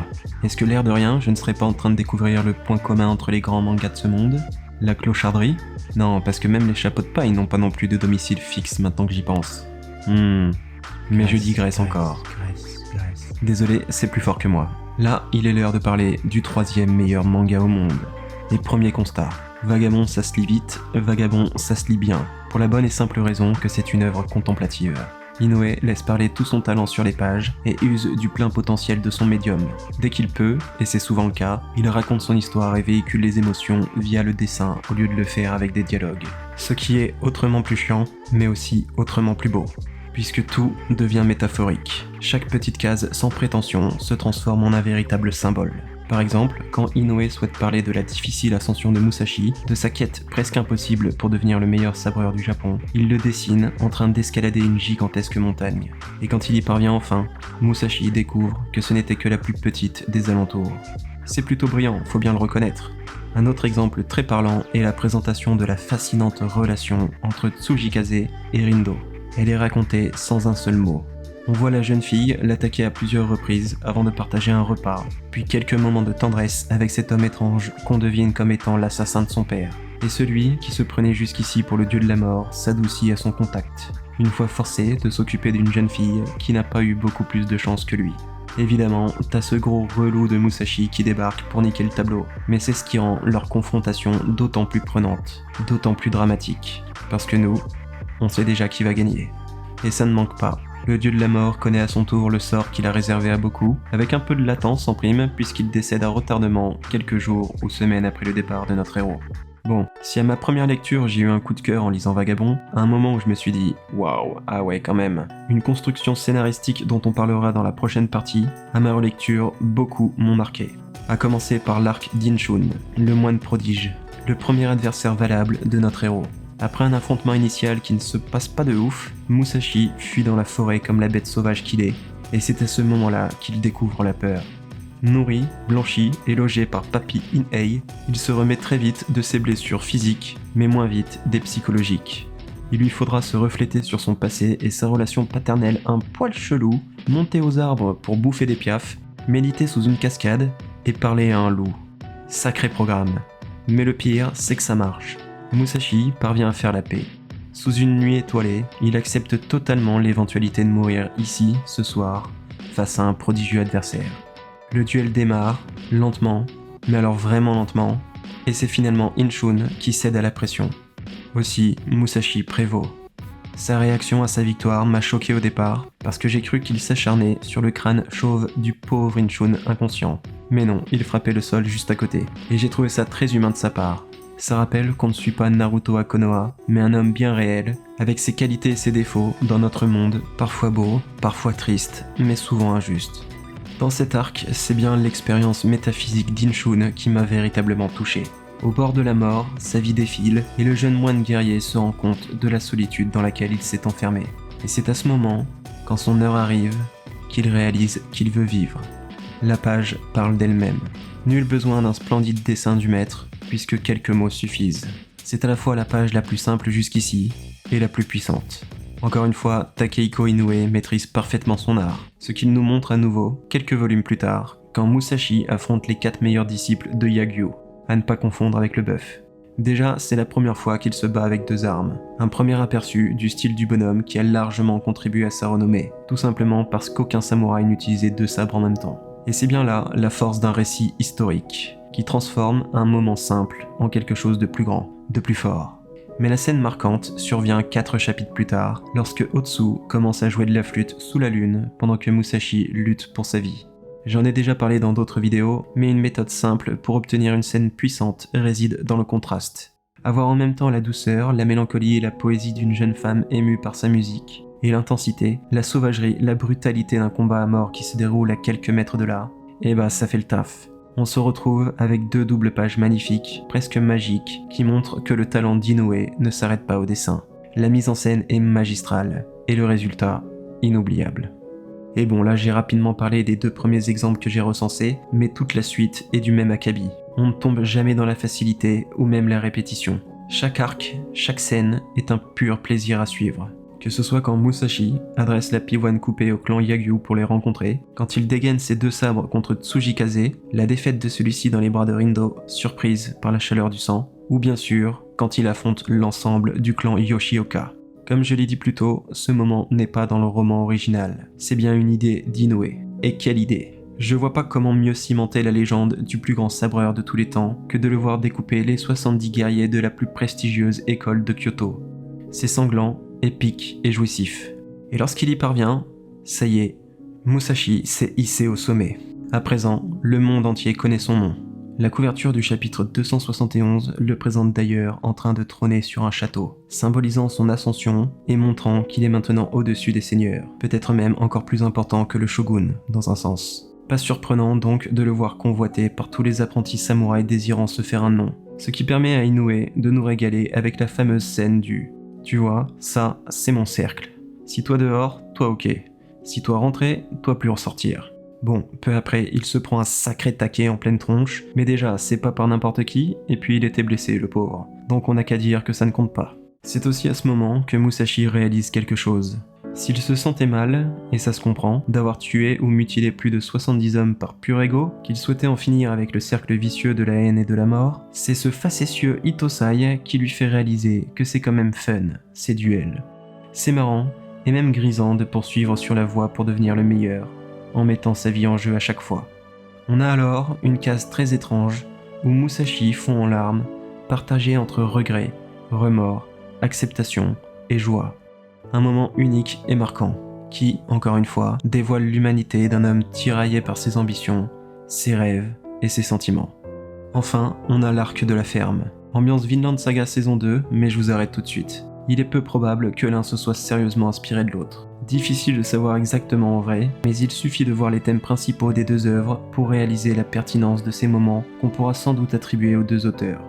Est-ce que l'air de rien, je ne serais pas en train de découvrir le point commun entre les grands mangas de ce monde? La clocharderie? Non, parce que même les chapeaux de paille n'ont pas non plus de domicile fixe maintenant que j'y pense. Mais je digresse encore. Désolé, c'est plus fort que moi. Là, il est l'heure de parler du 3e meilleur manga au monde. Et premier constat, Vagabond ça se lit vite, Vagabond ça se lit bien, pour la bonne et simple raison que c'est une œuvre contemplative. Inoue laisse parler tout son talent sur les pages et use du plein potentiel de son médium. Dès qu'il peut, et c'est souvent le cas, il raconte son histoire et véhicule les émotions via le dessin au lieu de le faire avec des dialogues. Ce qui est autrement plus chiant, mais aussi autrement plus beau. Puisque tout devient métaphorique. Chaque petite case sans prétention se transforme en un véritable symbole. Par exemple, quand Inoue souhaite parler de la difficile ascension de Musashi, de sa quête presque impossible pour devenir le meilleur sabreur du Japon, il le dessine en train d'escalader une gigantesque montagne. Et quand il y parvient enfin, Musashi découvre que ce n'était que la plus petite des alentours. C'est plutôt brillant, faut bien le reconnaître. Un autre exemple très parlant est la présentation de la fascinante relation entre Tsujikaze et Rindo. Elle est racontée sans un seul mot. On voit la jeune fille l'attaquer à plusieurs reprises avant de partager un repas, puis quelques moments de tendresse avec cet homme étrange qu'on devine comme étant l'assassin de son père. Et celui qui se prenait jusqu'ici pour le dieu de la mort s'adoucit à son contact, une fois forcé de s'occuper d'une jeune fille qui n'a pas eu beaucoup plus de chance que lui. Évidemment, t'as ce gros relou de Musashi qui débarque pour niquer le tableau, mais c'est ce qui rend leur confrontation d'autant plus prenante, d'autant plus dramatique, parce que nous, on sait déjà qui va gagner. Et ça ne manque pas. Le dieu de la mort connaît à son tour le sort qu'il a réservé à beaucoup, avec un peu de latence en prime, puisqu'il décède à retardement quelques jours ou semaines après le départ de notre héros. Bon, si à ma première lecture j'ai eu un coup de cœur en lisant Vagabond, à un moment où je me suis dit « Waouh, ah ouais quand même », une construction scénaristique dont on parlera dans la prochaine partie, à ma relecture, beaucoup m'ont marqué. À commencer par l'arc d'Inchun, le moine prodige, le premier adversaire valable de notre héros. Après un affrontement initial qui ne se passe pas de ouf, Musashi fuit dans la forêt comme la bête sauvage qu'il est, et c'est à ce moment-là qu'il découvre la peur. Nourri, blanchi et logé par Papy In-Ei, il se remet très vite de ses blessures physiques, mais moins vite des psychologiques. Il lui faudra se refléter sur son passé et sa relation paternelle un poil chelou, monter aux arbres pour bouffer des piafs, méditer sous une cascade et parler à un loup. Sacré programme. Mais le pire, c'est que ça marche. Musashi parvient à faire la paix. Sous une nuit étoilée, il accepte totalement l'éventualité de mourir ici, ce soir, face à un prodigieux adversaire. Le duel démarre, lentement, mais alors vraiment lentement, et c'est finalement Inchun qui cède à la pression. Aussi, Musashi prévaut. Sa réaction à sa victoire m'a choqué au départ, parce que j'ai cru qu'il s'acharnait sur le crâne chauve du pauvre Inchun inconscient. Mais non, il frappait le sol juste à côté, et j'ai trouvé ça très humain de sa part. Ça rappelle qu'on ne suit pas Naruto à Konoha, mais un homme bien réel, avec ses qualités et ses défauts, dans notre monde, parfois beau, parfois triste, mais souvent injuste. Dans cet arc, c'est bien l'expérience métaphysique d'Inchun qui m'a véritablement touché. Au bord de la mort, sa vie défile et le jeune moine guerrier se rend compte de la solitude dans laquelle il s'est enfermé. Et c'est à ce moment, quand son heure arrive, qu'il réalise qu'il veut vivre. La page parle d'elle-même. Nul besoin d'un splendide dessin du maître, puisque quelques mots suffisent. C'est à la fois la page la plus simple jusqu'ici et la plus puissante. Encore une fois, Takehiko Inoue maîtrise parfaitement son art, ce qu'il nous montre à nouveau, quelques volumes plus tard, quand Musashi affronte les 4 meilleurs disciples de Yagyu, à ne pas confondre avec le bœuf. Déjà, c'est la première fois qu'il se bat avec 2 armes, un premier aperçu du style du bonhomme qui a largement contribué à sa renommée, tout simplement parce qu'aucun samouraï n'utilisait 2 sabres en même temps. Et c'est bien là la force d'un récit historique, qui transforme un moment simple en quelque chose de plus grand, de plus fort. Mais la scène marquante survient 4 chapitres plus tard, lorsque Otsu commence à jouer de la flûte sous la lune pendant que Musashi lutte pour sa vie. J'en ai déjà parlé dans d'autres vidéos, mais une méthode simple pour obtenir une scène puissante réside dans le contraste. Avoir en même temps la douceur, la mélancolie et la poésie d'une jeune femme émue par sa musique, et l'intensité, la sauvagerie, la brutalité d'un combat à mort qui se déroule à quelques mètres de là, et bah ça fait le taf. On se retrouve avec 2 doubles pages magnifiques, presque magiques, qui montrent que le talent d'Inoue ne s'arrête pas au dessin. La mise en scène est magistrale, et le résultat, inoubliable. Et bon, là j'ai rapidement parlé des 2 premiers exemples que j'ai recensés, mais toute la suite est du même acabit. On ne tombe jamais dans la facilité ou même la répétition. Chaque arc, chaque scène est un pur plaisir à suivre. Que ce soit quand Musashi adresse la pivoine coupée au clan Yagyu pour les rencontrer, quand il dégaine ses 2 sabres contre Tsujikaze, la défaite de celui-ci dans les bras de Rindo, surprise par la chaleur du sang, ou bien sûr, quand il affronte l'ensemble du clan Yoshioka. Comme je l'ai dit plus tôt, ce moment n'est pas dans le roman original, c'est bien une idée d'Inoue. Et quelle idée! Je vois pas comment mieux cimenter la légende du plus grand sabreur de tous les temps que de le voir découper les 70 guerriers de la plus prestigieuse école de Kyoto. C'est sanglant, épique et jouissif. Et lorsqu'il y parvient, ça y est, Musashi s'est hissé au sommet. À présent, le monde entier connaît son nom. La couverture du chapitre 271 le présente d'ailleurs en train de trôner sur un château, symbolisant son ascension et montrant qu'il est maintenant au-dessus des seigneurs, peut-être même encore plus important que le shogun, dans un sens. Pas surprenant donc de le voir convoité par tous les apprentis samouraïs désirant se faire un nom, ce qui permet à Inoue de nous régaler avec la fameuse scène du « Tu vois, ça, c'est mon cercle. Si toi dehors, toi ok. Si toi rentré, toi plus ressortir. » Bon, peu après, il se prend un sacré taquet en pleine tronche, mais déjà, c'est pas par n'importe qui, et puis il était blessé, le pauvre. Donc on n'a qu'à dire que ça ne compte pas. C'est aussi à ce moment que Musashi réalise quelque chose. S'il se sentait mal, et ça se comprend, d'avoir tué ou mutilé plus de 70 hommes par pur ego, qu'il souhaitait en finir avec le cercle vicieux de la haine et de la mort, c'est ce facétieux Hitosai qui lui fait réaliser que c'est quand même fun, ces duels. C'est marrant, et même grisant de poursuivre sur la voie pour devenir le meilleur, en mettant sa vie en jeu à chaque fois. On a alors une case très étrange, où Musashi fond en larmes, partagé entre regret, remords, acceptation et joie. Un moment unique et marquant, qui, encore une fois, dévoile l'humanité d'un homme tiraillé par ses ambitions, ses rêves et ses sentiments. Enfin, on a l'arc de la ferme, Ambiance Vinland Saga saison 2, mais je vous arrête tout de suite. Il est peu probable que l'un se soit sérieusement inspiré de l'autre. Difficile de savoir exactement en vrai, mais il suffit de voir les thèmes principaux des deux œuvres pour réaliser la pertinence de ces moments qu'on pourra sans doute attribuer aux deux auteurs.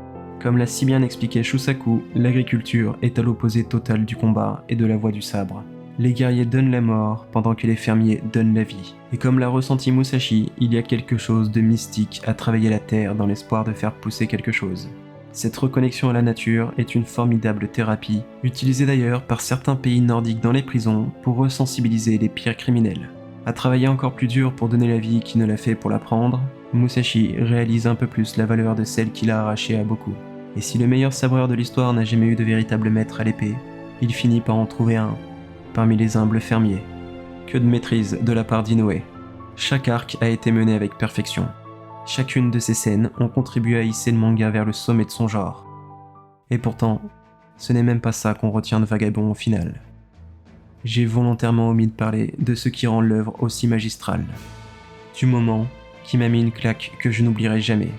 Comme l'a si bien expliqué Shusaku, l'agriculture est à l'opposé total du combat et de la voie du sabre. Les guerriers donnent la mort pendant que les fermiers donnent la vie. Et comme l'a ressenti Musashi, il y a quelque chose de mystique à travailler la terre dans l'espoir de faire pousser quelque chose. Cette reconnexion à la nature est une formidable thérapie, utilisée d'ailleurs par certains pays nordiques dans les prisons pour resensibiliser les pires criminels. À travailler encore plus dur pour donner la vie qui ne l'a fait pour la prendre, Musashi réalise un peu plus la valeur de celle qu'il a arrachée à beaucoup. Et si le meilleur sabreur de l'histoire n'a jamais eu de véritable maître à l'épée, il finit par en trouver un, parmi les humbles fermiers. Que de maîtrise de la part d'Inoue. Chaque arc a été mené avec perfection. Chacune de ces scènes ont contribué à hisser le manga vers le sommet de son genre. Et pourtant, ce n'est même pas ça qu'on retient de Vagabond au final. J'ai volontairement omis de parler de ce qui rend l'œuvre aussi magistrale. Du moment qui m'a mis une claque que je n'oublierai jamais.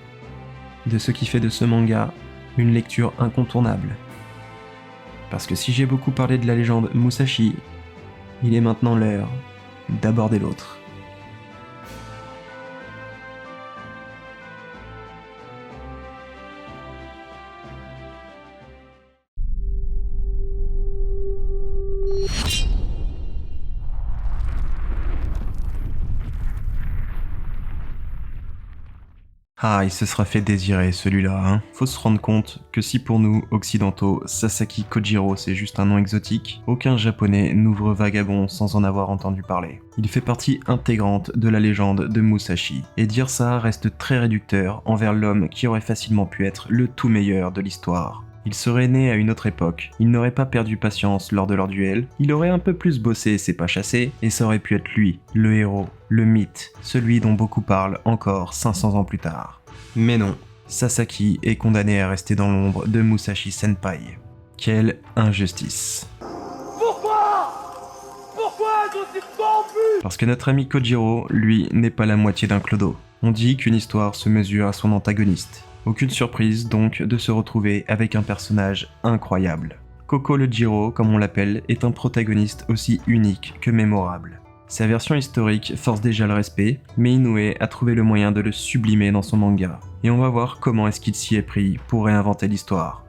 De ce qui fait de ce manga une lecture incontournable. Parce que si j'ai beaucoup parlé de la légende Musashi, il est maintenant l'heure d'aborder l'autre. Ah, il se sera fait désirer celui-là, hein. Faut se rendre compte que si pour nous, occidentaux, Sasaki Kojiro c'est juste un nom exotique, aucun japonais n'ouvre Vagabond sans en avoir entendu parler. Il fait partie intégrante de la légende de Musashi, et dire ça reste très réducteur envers l'homme qui aurait facilement pu être le tout meilleur de l'histoire. Il serait né à une autre époque, il n'aurait pas perdu patience lors de leur duel, il aurait un peu plus bossé ses pas chassés, et ça aurait pu être lui, le héros, le mythe, celui dont beaucoup parlent encore 500 ans plus tard. Mais non, Sasaki est condamné à rester dans l'ombre de Musashi Senpai. Quelle injustice. Pourquoi je suis corrompu? Parce que notre ami Kojiro, lui, n'est pas la moitié d'un clodo. On dit qu'une histoire se mesure à son antagoniste. Aucune surprise donc de se retrouver avec un personnage incroyable. Koko le Jiro, comme on l'appelle, est un protagoniste aussi unique que mémorable. Sa version historique force déjà le respect, mais Inoue a trouvé le moyen de le sublimer dans son manga. Et on va voir comment est-ce qu'il s'y est pris pour réinventer l'histoire.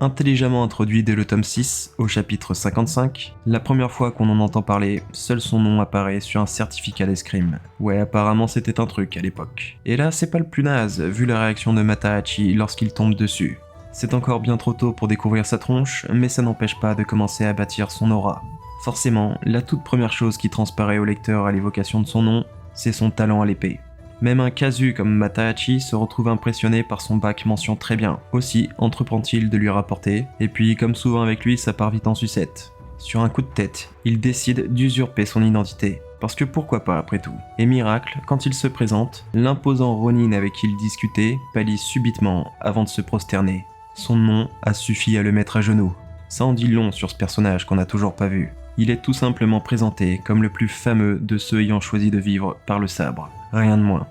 Intelligemment introduit dès le tome 6, au chapitre 55, la première fois qu'on en entend parler, seul son nom apparaît sur un certificat d'escrime. Ouais, apparemment c'était un truc à l'époque. Et là, c'est pas le plus naze, vu la réaction de Matahachi lorsqu'il tombe dessus. C'est encore bien trop tôt pour découvrir sa tronche, mais ça n'empêche pas de commencer à bâtir son aura. Forcément, la toute première chose qui transparaît au lecteur à l'évocation de son nom, c'est son talent à l'épée. Même un casu comme Matahachi se retrouve impressionné par son bac mention très bien. Aussi, entreprend-il de lui rapporter, et puis comme souvent avec lui, ça part vite en sucette. Sur un coup de tête, il décide d'usurper son identité. Parce que pourquoi pas après tout. Et miracle, quand il se présente, l'imposant Ronin avec qui il discutait pâlit subitement avant de se prosterner. Son nom a suffi à le mettre à genoux. Ça en dit long sur ce personnage qu'on n'a toujours pas vu. Il est tout simplement présenté comme le plus fameux de ceux ayant choisi de vivre par le sabre. Rien de moins.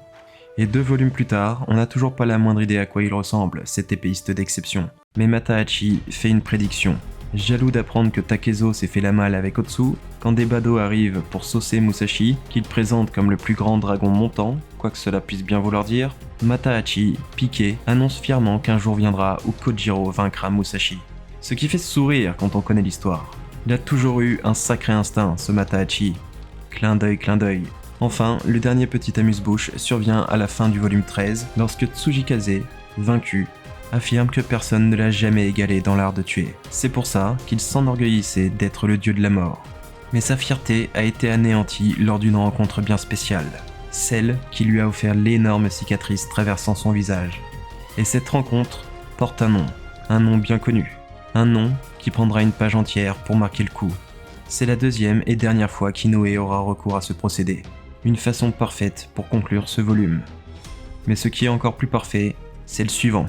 Et 2 volumes plus tard, on n'a toujours pas la moindre idée à quoi il ressemble, cet épéiste d'exception. Mais Matahachi fait une prédiction. Jaloux d'apprendre que Takezo s'est fait la malle avec Otsu, quand des badauds arrivent pour saucer Musashi, qu'il présente comme le plus grand dragon montant, quoi que cela puisse bien vouloir dire, Matahachi, piqué, annonce fièrement qu'un jour viendra où Kojiro vaincra Musashi. Ce qui fait sourire quand on connaît l'histoire. Il a toujours eu un sacré instinct, ce Matahachi. Clin d'œil, clin d'œil. Enfin, le dernier petit amuse-bouche survient à la fin du volume 13, lorsque Tsujikaze, vaincu, affirme que personne ne l'a jamais égalé dans l'art de tuer. C'est pour ça qu'il s'enorgueillissait d'être le dieu de la mort. Mais sa fierté a été anéantie lors d'une rencontre bien spéciale, celle qui lui a offert l'énorme cicatrice traversant son visage. Et cette rencontre porte un nom bien connu, un nom qui prendra une page entière pour marquer le coup. C'est la deuxième et dernière fois qu'Inoue aura recours à ce procédé. Une façon parfaite pour conclure ce volume. Mais ce qui est encore plus parfait, c'est le suivant.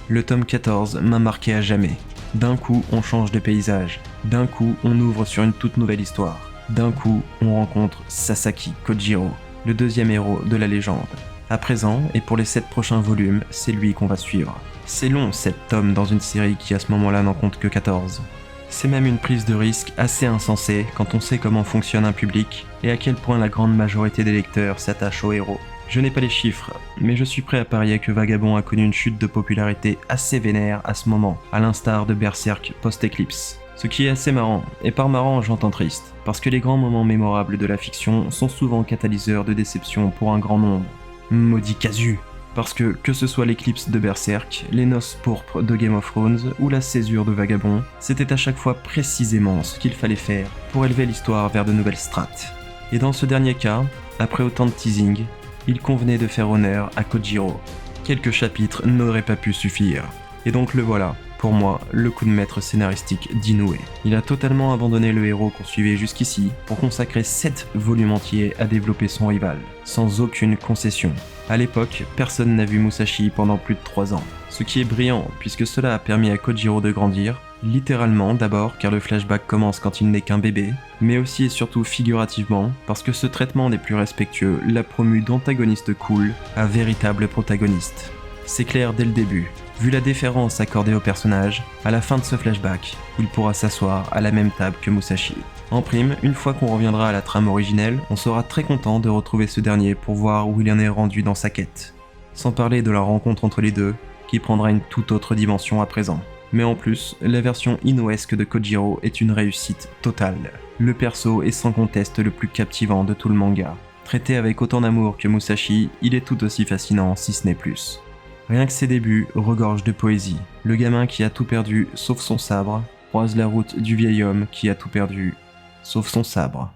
Le tome 14 m'a marqué à jamais. D'un coup, on change de paysage. D'un coup, on ouvre sur une toute nouvelle histoire. D'un coup, on rencontre Sasaki Kojiro, le deuxième héros de la légende. À présent, et pour les 7 prochains volumes, c'est lui qu'on va suivre. C'est long 7 tomes dans une série qui à ce moment-là n'en compte que 14. C'est même une prise de risque assez insensée quand on sait comment fonctionne un public et à quel point la grande majorité des lecteurs s'attachent aux héros. Je n'ai pas les chiffres, mais je suis prêt à parier que Vagabond a connu une chute de popularité assez vénère à ce moment, à l'instar de Berserk post-Eclipse. Ce qui est assez marrant, et par marrant j'entends triste, parce que les grands moments mémorables de la fiction sont souvent catalyseurs de déception pour un grand nombre. Maudit casu! Parce que ce soit l'éclipse de Berserk, les noces pourpres de Game of Thrones ou la césure de Vagabond, c'était à chaque fois précisément ce qu'il fallait faire pour élever l'histoire vers de nouvelles strates. Et dans ce dernier cas, après autant de teasing, il convenait de faire honneur à Kojiro. Quelques chapitres n'auraient pas pu suffire. Et donc le voilà, pour moi, le coup de maître scénaristique d'Inoue. Il a totalement abandonné le héros qu'on suivait jusqu'ici pour consacrer 7 volumes entiers à développer son rival, sans aucune concession. À l'époque, personne n'a vu Musashi pendant plus de 3 ans, ce qui est brillant puisque cela a permis à Kojiro de grandir, littéralement d'abord car le flashback commence quand il n'est qu'un bébé, mais aussi et surtout figurativement parce que ce traitement des plus respectueux l'a promu d'antagoniste cool à véritable protagoniste. C'est clair dès le début. Vu la déférence accordée au personnage, à la fin de ce flashback, il pourra s'asseoir à la même table que Musashi. En prime, une fois qu'on reviendra à la trame originelle, on sera très content de retrouver ce dernier pour voir où il en est rendu dans sa quête. Sans parler de la rencontre entre les deux, qui prendra une toute autre dimension à présent. Mais en plus, la version inouesque de Kojiro est une réussite totale. Le perso est sans conteste le plus captivant de tout le manga. Traité avec autant d'amour que Musashi, il est tout aussi fascinant si ce n'est plus. Rien que ses débuts regorgent de poésie. Le gamin qui a tout perdu sauf son sabre croise la route du vieil homme qui a tout perdu sauf son sabre.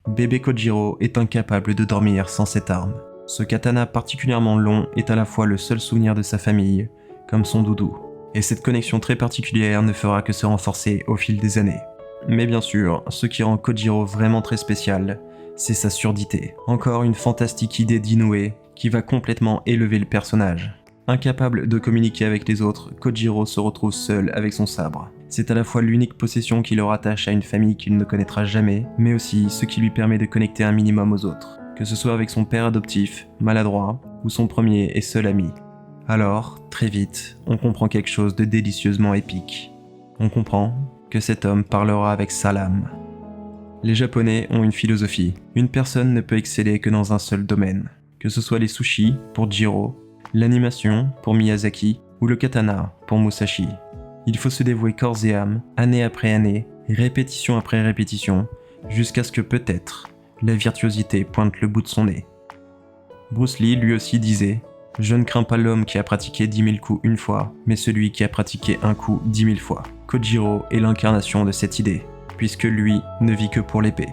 Bébé Kojiro est incapable de dormir sans cette arme. Ce katana particulièrement long est à la fois le seul souvenir de sa famille, comme son doudou. Et cette connexion très particulière ne fera que se renforcer au fil des années. Mais bien sûr, ce qui rend Kojiro vraiment très spécial, c'est sa surdité. Encore une fantastique idée d'Inoue qui va complètement élever le personnage. Incapable de communiquer avec les autres, Kojiro se retrouve seul avec son sabre. C'est à la fois l'unique possession qui le rattache à une famille qu'il ne connaîtra jamais, mais aussi ce qui lui permet de connecter un minimum aux autres, que ce soit avec son père adoptif, maladroit, ou son premier et seul ami. Alors, très vite, on comprend quelque chose de délicieusement épique. On comprend que cet homme parlera avec sa lame. Les Japonais ont une philosophie. Une personne ne peut exceller que dans un seul domaine. Que ce soit les sushis pour Jiro, l'animation pour Miyazaki ou le katana pour Musashi. Il faut se dévouer corps et âme, année après année, répétition après répétition, jusqu'à ce que peut-être la virtuosité pointe le bout de son nez. Bruce Lee lui aussi disait « Je ne crains pas l'homme qui a pratiqué 10 000 coups une fois, mais celui qui a pratiqué un coup 10 000 fois. » Kojiro est l'incarnation de cette idée, puisque lui ne vit que pour l'épée.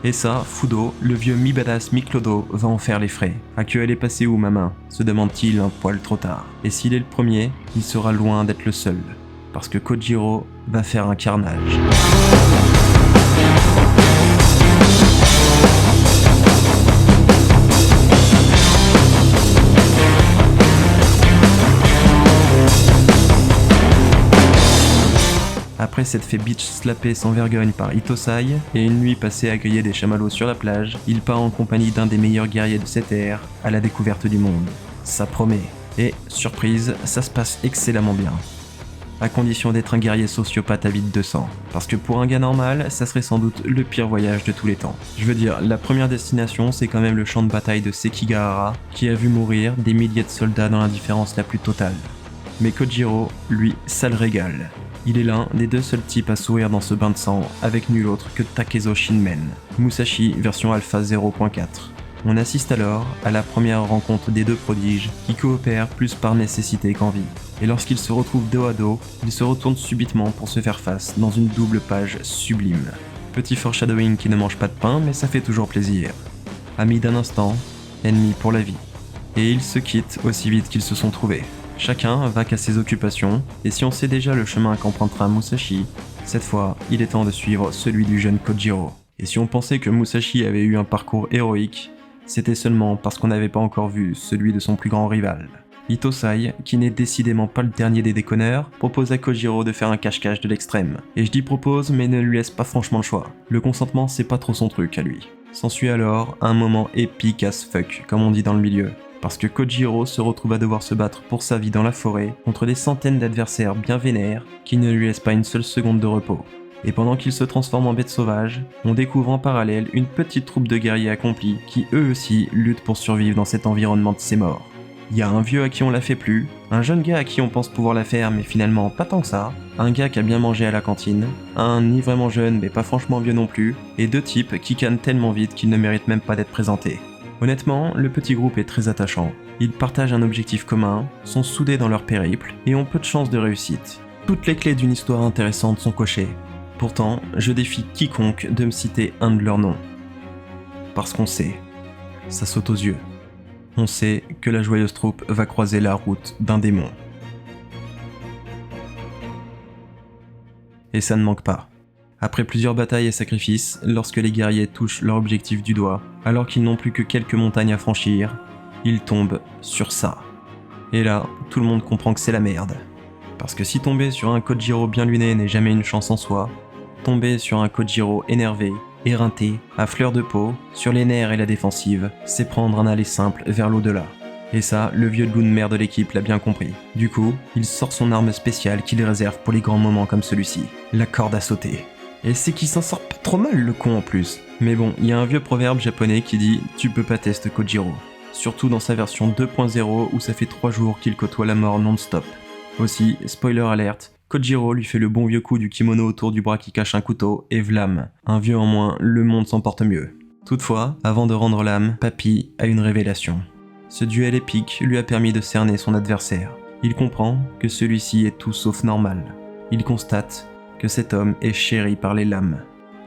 Et ça, Fudo, le vieux mi-badass mi-clodo, va en faire les frais. À que elle est passée où ma main, se demande-t-il un poil trop tard. Et s'il est le premier, il sera loin d'être le seul. Parce que Kojiro va faire un carnage. Après s'être fait bitch slapper sans vergogne par Hitosai et une nuit passée à griller des chamallows sur la plage, il part en compagnie d'un des meilleurs guerriers de cette ère à la découverte du monde. Ça promet. Et, surprise, ça se passe excellemment bien. À condition d'être un guerrier sociopathe avide de sang. Parce que pour un gars normal, ça serait sans doute le pire voyage de tous les temps. Je veux dire, la première destination, c'est quand même le champ de bataille de Sekigahara, qui a vu mourir des milliers de soldats dans l'indifférence la plus totale. Mais Kojiro, lui, ça le régale. Il est l'un des deux seuls types à sourire dans ce bain de sang, avec nul autre que Takezo Shinmen, Musashi version Alpha 0.4. On assiste alors à la première rencontre des deux prodiges qui coopèrent plus par nécessité qu'envie. Et lorsqu'ils se retrouvent dos à dos, ils se retournent subitement pour se faire face dans une double page sublime. Petit foreshadowing qui ne mange pas de pain, mais ça fait toujours plaisir. Amis d'un instant, ennemis pour la vie. Et ils se quittent aussi vite qu'ils se sont trouvés. Chacun va qu'à ses occupations, et si on sait déjà le chemin qu'empruntera Musashi, cette fois, il est temps de suivre celui du jeune Kojiro. Et si on pensait que Musashi avait eu un parcours héroïque, c'était seulement parce qu'on n'avait pas encore vu celui de son plus grand rival. Hitosai, qui n'est décidément pas le dernier des déconneurs, propose à Kojiro de faire un cache-cache de l'extrême. Et je dis propose, mais ne lui laisse pas franchement le choix. Le consentement, c'est pas trop son truc à lui. S'ensuit alors un moment épique as fuck, comme on dit dans le milieu. Parce que Kojiro se retrouve à devoir se battre pour sa vie dans la forêt contre des centaines d'adversaires bien vénères qui ne lui laissent pas une seule seconde de repos. Et pendant qu'il se transforme en bête sauvage, on découvre en parallèle une petite troupe de guerriers accomplis qui eux aussi luttent pour survivre dans cet environnement de ses morts. Il y a un vieux à qui on la fait plus, un jeune gars à qui on pense pouvoir la faire mais finalement pas tant que ça, un gars qui a bien mangé à la cantine, un ni vraiment jeune mais pas franchement vieux non plus, et 2 types qui cannent tellement vite qu'ils ne méritent même pas d'être présentés. Honnêtement, le petit groupe est très attachant. Ils partagent un objectif commun, sont soudés dans leur périple et ont peu de chances de réussite. Toutes les clés d'une histoire intéressante sont cochées. Pourtant, je défie quiconque de me citer un de leurs noms. Parce qu'on sait, ça saute aux yeux. On sait que la joyeuse troupe va croiser la route d'un démon. Et ça ne manque pas. Après plusieurs batailles et sacrifices, lorsque les guerriers touchent leur objectif du doigt, alors qu'ils n'ont plus que quelques montagnes à franchir, ils tombent sur ça. Et là, tout le monde comprend que c'est la merde. Parce que si tomber sur un Kojiro bien luné n'est jamais une chance en soi, tomber sur un Kojiro énervé, éreinté, à fleur de peau, sur les nerfs et la défensive, c'est prendre un aller simple vers l'au-delà. Et ça, le vieux loup de mer de l'équipe l'a bien compris. Du coup, il sort son arme spéciale qu'il réserve pour les grands moments comme celui-ci, la corde à sauter. Et c'est qu'il s'en sort pas trop mal le con en plus. Mais bon, il y a un vieux proverbe japonais qui dit « Tu peux pas tester Kojiro ». Surtout dans sa version 2.0 où ça fait 3 jours qu'il côtoie la mort non-stop. Aussi, spoiler alert, Kojiro lui fait le bon vieux coup du kimono autour du bras qui cache un couteau, et vlam, un vieux en moins, le monde s'en porte mieux. Toutefois, avant de rendre l'âme, Papy a une révélation. Ce duel épique lui a permis de cerner son adversaire. Il comprend que celui-ci est tout sauf normal. Il constate que cet homme est chéri par les lames.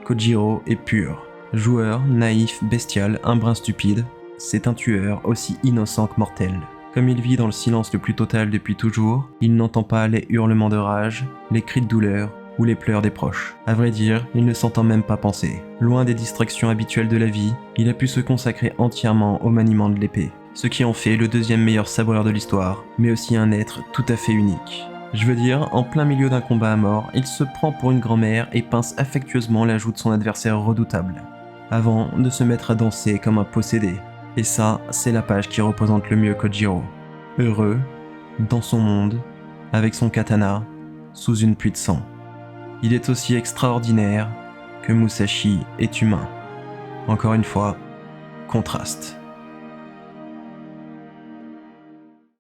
Kojiro est pur. Joueur, naïf, bestial, un brin stupide, c'est un tueur aussi innocent que mortel. Comme il vit dans le silence le plus total depuis toujours, il n'entend pas les hurlements de rage, les cris de douleur ou les pleurs des proches. À vrai dire, il ne s'entend même pas penser. Loin des distractions habituelles de la vie, il a pu se consacrer entièrement au maniement de l'épée. Ce qui en fait le 2e meilleur sabreur de l'histoire, mais aussi un être tout à fait unique. Je veux dire, en plein milieu d'un combat à mort, il se prend pour une grand-mère et pince affectueusement la joue de son adversaire redoutable, avant de se mettre à danser comme un possédé. Et ça, c'est la page qui représente le mieux Kojiro. Heureux, dans son monde, avec son katana, sous une pluie de sang. Il est aussi extraordinaire que Musashi est humain. Encore une fois, contraste.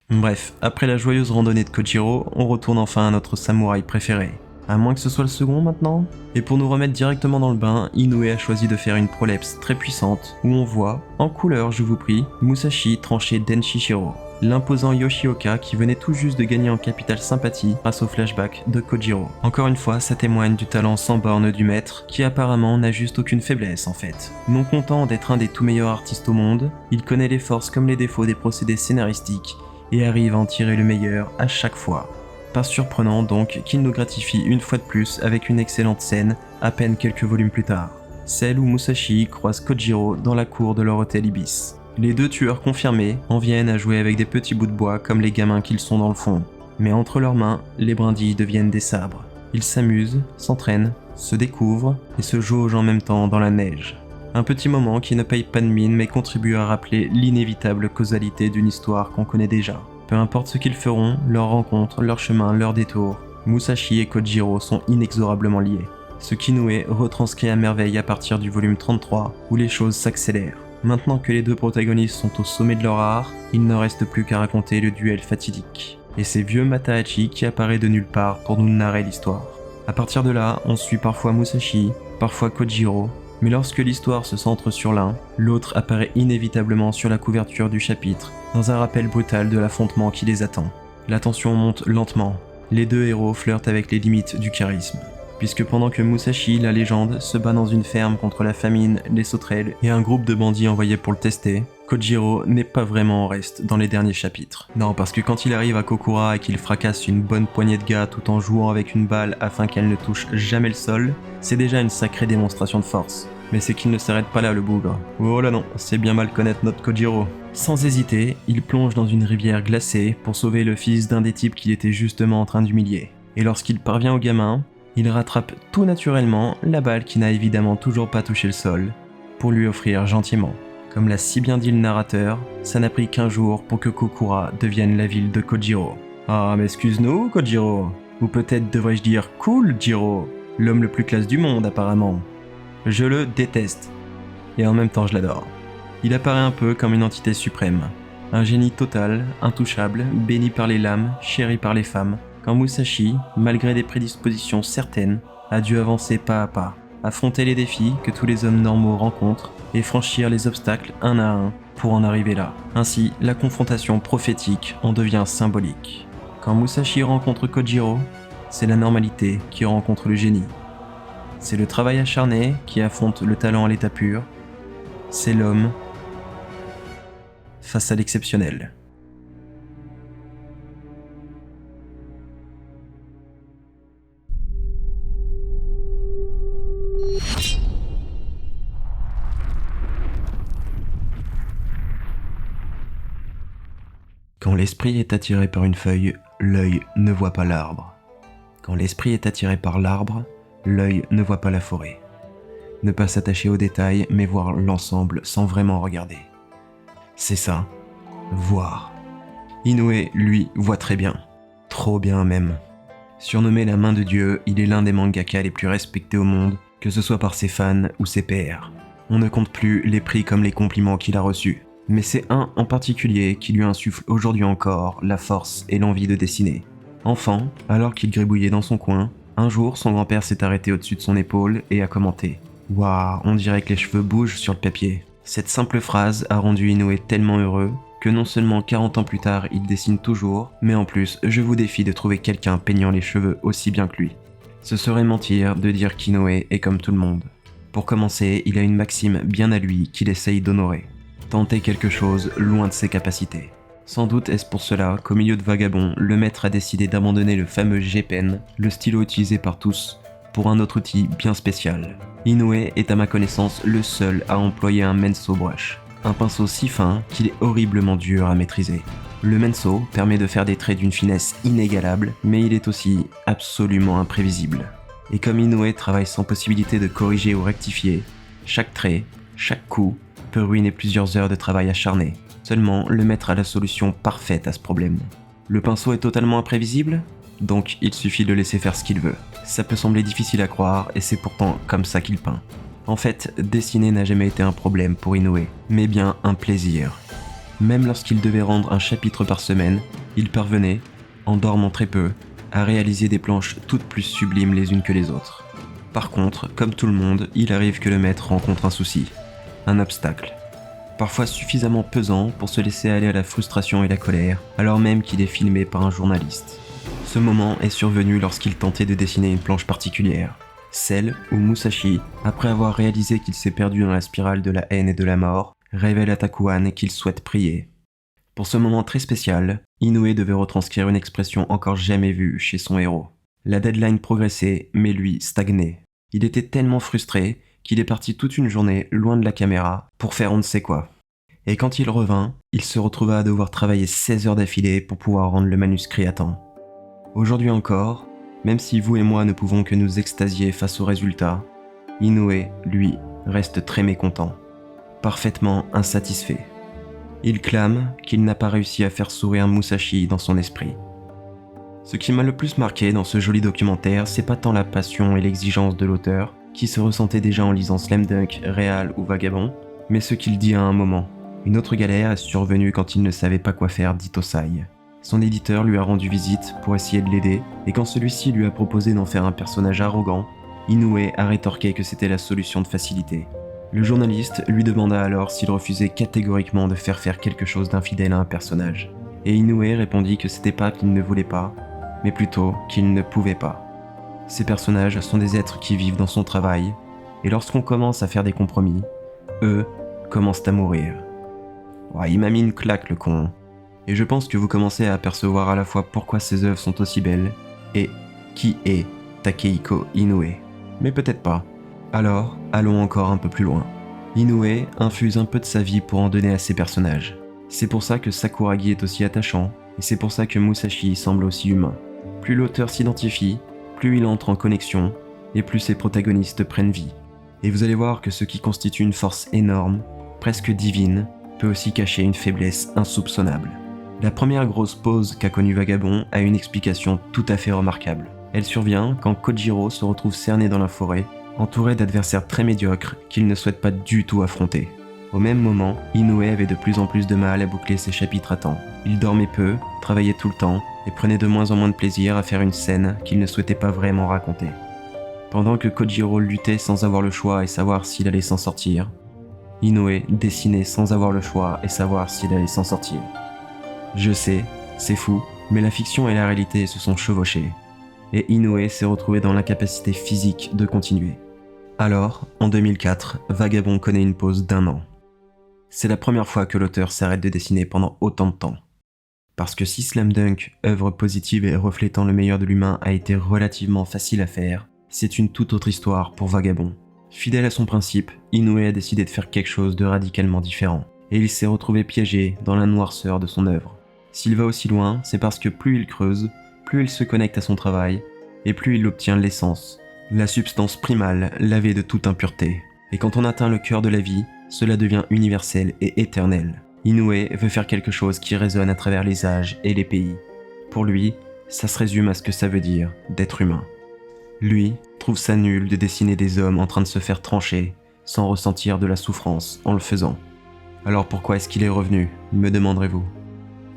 Bref, après la joyeuse randonnée de Kojiro, on retourne enfin à notre samouraï préféré. À moins que ce soit le second maintenant. Et pour nous remettre directement dans le bain, Inoue a choisi de faire une prolepse très puissante, où on voit, en couleur je vous prie, Musashi trancher Denshishiro, l'imposant Yoshioka qui venait tout juste de gagner en capitale sympathie grâce au flashback de Kojiro. Encore une fois, ça témoigne du talent sans borne du maître, qui apparemment n'a juste aucune faiblesse en fait. Non content d'être un des tout meilleurs artistes au monde, il connaît les forces comme les défauts des procédés scénaristiques, et arrive à en tirer le meilleur à chaque fois. Pas surprenant donc qu'il nous gratifie une fois de plus avec une excellente scène à peine quelques volumes plus tard. Celle où Musashi croise Kojiro dans la cour de leur hôtel Ibis. Les 2 tueurs confirmés en viennent à jouer avec des petits bouts de bois comme les gamins qu'ils sont dans le fond. Mais entre leurs mains, les brindilles deviennent des sabres. Ils s'amusent, s'entraînent, se découvrent et se jaugent en même temps dans la neige. Un petit moment qui ne paye pas de mine mais contribue à rappeler l'inévitable causalité d'une histoire qu'on connaît déjà. Peu importe ce qu'ils feront, leur rencontre, leur chemin, leur détour, Musashi et Kojiro sont inexorablement liés. Ce qu'Inoue retranscrit à merveille à partir du volume 33 où les choses s'accélèrent. Maintenant que les 2 protagonistes sont au sommet de leur art, il ne reste plus qu'à raconter le duel fatidique. Et c'est vieux Matahachi qui apparaît de nulle part pour nous narrer l'histoire. À partir de là, on suit parfois Musashi, parfois Kojiro, mais lorsque l'histoire se centre sur l'un, l'autre apparaît inévitablement sur la couverture du chapitre, dans un rappel brutal de l'affrontement qui les attend. La tension monte lentement, les 2 héros flirtent avec les limites du charisme. Puisque pendant que Musashi, la légende, se bat dans une ferme contre la famine, les sauterelles et un groupe de bandits envoyés pour le tester, Kojiro n'est pas vraiment en reste dans les derniers chapitres. Non, parce que quand il arrive à Kokura et qu'il fracasse une bonne poignée de gars tout en jouant avec une balle afin qu'elle ne touche jamais le sol, c'est déjà une sacrée démonstration de force. Mais c'est qu'il ne s'arrête pas là le bougre. Oh là non, c'est bien mal connaître notre Kojiro. Sans hésiter, il plonge dans une rivière glacée pour sauver le fils d'un des types qu'il était justement en train d'humilier. Et lorsqu'il parvient au gamin, il rattrape tout naturellement la balle qui n'a évidemment toujours pas touché le sol, pour lui offrir gentiment. Comme l'a si bien dit le narrateur, ça n'a pris qu'1 jour pour que Kokura devienne la ville de Kojiro. Ah, mais excuse-nous, Kojiro. Ou peut-être devrais-je dire Cool Jiro, l'homme le plus classe du monde apparemment. Je le déteste. Et en même temps je l'adore. Il apparaît un peu comme une entité suprême. Un génie total, intouchable, béni par les lames, chéri par les femmes. Quand Musashi, malgré des prédispositions certaines, a dû avancer pas à pas, affronter les défis que tous les hommes normaux rencontrent et franchir les obstacles un à un pour en arriver là. Ainsi, la confrontation prophétique en devient symbolique. Quand Musashi rencontre Kojiro, c'est la normalité qui rencontre le génie. C'est le travail acharné qui affronte le talent à l'état pur. C'est l'homme face à l'exceptionnel. Quand l'esprit est attiré par une feuille, l'œil ne voit pas l'arbre. Quand l'esprit est attiré par l'arbre, l'œil ne voit pas la forêt. Ne pas s'attacher aux détails, mais voir l'ensemble sans vraiment regarder. C'est ça, voir. Inoue, lui, voit très bien. Trop bien même. Surnommé la main de Dieu, il est l'un des mangaka les plus respectés au monde, que ce soit par ses fans ou ses pairs. On ne compte plus les prix comme les compliments qu'il a reçus. Mais c'est un en particulier qui lui insuffle aujourd'hui encore la force et l'envie de dessiner. Enfant, alors qu'il gribouillait dans son coin, un jour son grand-père s'est arrêté au-dessus de son épaule et a commenté « Waouh, on dirait que les cheveux bougent sur le papier ». Cette simple phrase a rendu Inoue tellement heureux que non seulement 40 ans plus tard il dessine toujours, mais en plus je vous défie de trouver quelqu'un peignant les cheveux aussi bien que lui. Ce serait mentir de dire qu'Inoue est comme tout le monde. Pour commencer, il a une maxime bien à lui qu'il essaye d'honorer. Tenter quelque chose loin de ses capacités. Sans doute est-ce pour cela qu'au milieu de Vagabond, le maître a décidé d'abandonner le fameux G-Pen, le stylo utilisé par tous, pour un autre outil bien spécial. Inoue est à ma connaissance le seul à employer un Menso Brush, un pinceau si fin qu'il est horriblement dur à maîtriser. Le Menso permet de faire des traits d'une finesse inégalable, mais il est aussi absolument imprévisible. Et comme Inoue travaille sans possibilité de corriger ou rectifier, chaque trait, chaque coup, peut ruiner plusieurs heures de travail acharné. Seulement, le maître a la solution parfaite à ce problème. Le pinceau est totalement imprévisible, donc il suffit de le laisser faire ce qu'il veut. Ça peut sembler difficile à croire, et c'est pourtant comme ça qu'il peint. En fait, dessiner n'a jamais été un problème pour Inoue, mais bien un plaisir. Même lorsqu'il devait rendre un chapitre par semaine, il parvenait, en dormant très peu, à réaliser des planches toutes plus sublimes les unes que les autres. Par contre, comme tout le monde, il arrive que le maître rencontre un souci. Un obstacle. Parfois suffisamment pesant pour se laisser aller à la frustration et la colère, alors même qu'il est filmé par un journaliste. Ce moment est survenu lorsqu'il tentait de dessiner une planche particulière, celle où Musashi, après avoir réalisé qu'il s'est perdu dans la spirale de la haine et de la mort, révèle à Takuan qu'il souhaite prier. Pour ce moment très spécial, Inoue devait retranscrire une expression encore jamais vue chez son héros. La deadline progressait, mais lui stagnait. Il était tellement frustré qu'il est parti toute une journée loin de la caméra pour faire on ne sait quoi. Et quand il revint, il se retrouva à devoir travailler 16 heures d'affilée pour pouvoir rendre le manuscrit à temps. Aujourd'hui encore, même si vous et moi ne pouvons que nous extasier face au résultat, Inoue, lui, reste très mécontent, parfaitement insatisfait. Il clame qu'il n'a pas réussi à faire sourire Musashi dans son esprit. Ce qui m'a le plus marqué dans ce joli documentaire, c'est pas tant la passion et l'exigence de l'auteur, qui se ressentait déjà en lisant Slam Dunk, Réal ou Vagabond, mais ce qu'il dit à un moment. Une autre galère est survenue quand il ne savait pas quoi faire d'Itosai. Son éditeur lui a rendu visite pour essayer de l'aider, et quand celui-ci lui a proposé d'en faire un personnage arrogant, Inoue a rétorqué que c'était la solution de facilité. Le journaliste lui demanda alors s'il refusait catégoriquement de faire quelque chose d'infidèle à un personnage. Et Inoue répondit que c'était pas qu'il ne voulait pas, mais plutôt qu'il ne pouvait pas. Ces personnages sont des êtres qui vivent dans son travail, et lorsqu'on commence à faire des compromis, eux commencent à mourir. Ouais, il m'a mis une claque le con. Et je pense que vous commencez à apercevoir à la fois pourquoi ses œuvres sont aussi belles, et qui est Takehiko Inoue. Mais peut-être pas. Alors, allons encore un peu plus loin. Inoue infuse un peu de sa vie pour en donner à ses personnages. C'est pour ça que Sakuragi est aussi attachant, et c'est pour ça que Musashi semble aussi humain. Plus l'auteur s'identifie, plus il entre en connexion, et plus ses protagonistes prennent vie. Et vous allez voir que ce qui constitue une force énorme, presque divine, peut aussi cacher une faiblesse insoupçonnable. La première grosse pause qu'a connue Vagabond a une explication tout à fait remarquable. Elle survient quand Kojiro se retrouve cerné dans la forêt, entouré d'adversaires très médiocres qu'il ne souhaite pas du tout affronter. Au même moment, Inoue avait de plus en plus de mal à boucler ses chapitres à temps. Il dormait peu, travaillait tout le temps, et prenait de moins en moins de plaisir à faire une scène qu'il ne souhaitait pas vraiment raconter. Pendant que Kojiro luttait sans avoir le choix et savoir s'il allait s'en sortir, Inoue dessinait sans avoir le choix et savoir s'il allait s'en sortir. Je sais, c'est fou, mais la fiction et la réalité se sont chevauchées, et Inoue s'est retrouvé dans l'incapacité physique de continuer. Alors, en 2004, Vagabond connaît une pause d'1 an. C'est la première fois que l'auteur s'arrête de dessiner pendant autant de temps. Parce que si Slam Dunk, œuvre positive et reflétant le meilleur de l'humain, a été relativement facile à faire, c'est une toute autre histoire pour Vagabond. Fidèle à son principe, Inoue a décidé de faire quelque chose de radicalement différent, et il s'est retrouvé piégé dans la noirceur de son œuvre. S'il va aussi loin, c'est parce que plus il creuse, plus il se connecte à son travail, et plus il obtient l'essence, la substance primale lavée de toute impureté. Et quand on atteint le cœur de la vie, cela devient universel et éternel. Inoue veut faire quelque chose qui résonne à travers les âges et les pays. Pour lui, ça se résume à ce que ça veut dire d'être humain. Lui trouve ça nul de dessiner des hommes en train de se faire trancher, sans ressentir de la souffrance en le faisant. Alors pourquoi est-ce qu'il est revenu, me demanderez-vous?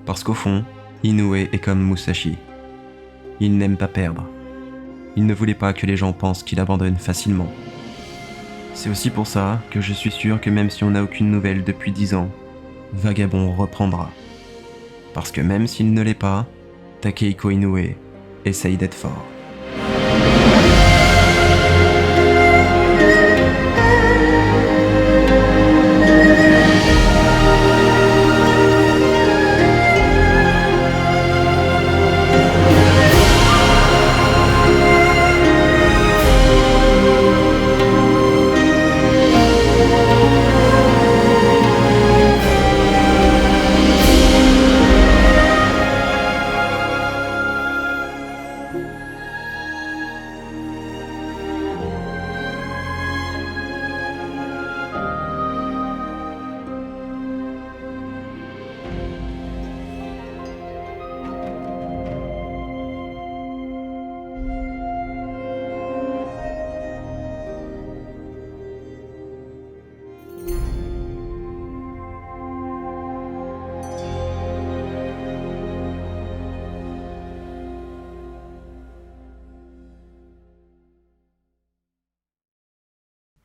Parce qu'au fond, Inoue est comme Musashi. Il n'aime pas perdre. Il ne voulait pas que les gens pensent qu'il abandonne facilement. C'est aussi pour ça que je suis sûr que même si on n'a aucune nouvelle depuis 10 ans, Vagabond reprendra. Parce que même s'il ne l'est pas, Takehiko Inoue essaye d'être fort.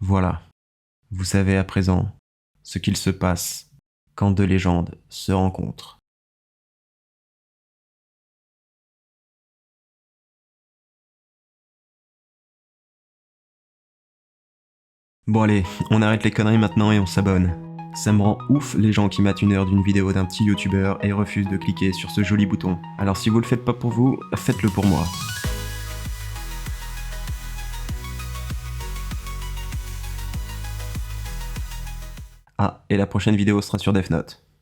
Voilà, vous savez à présent ce qu'il se passe quand deux légendes se rencontrent. Bon allez, on arrête les conneries maintenant et on s'abonne. Ça me rend ouf les gens qui matent 1 heure d'une vidéo d'un petit youtubeur et refusent de cliquer sur ce joli bouton. Alors si vous le faites pas pour vous, faites-le pour moi. Ah, et la prochaine vidéo sera sur Death Note.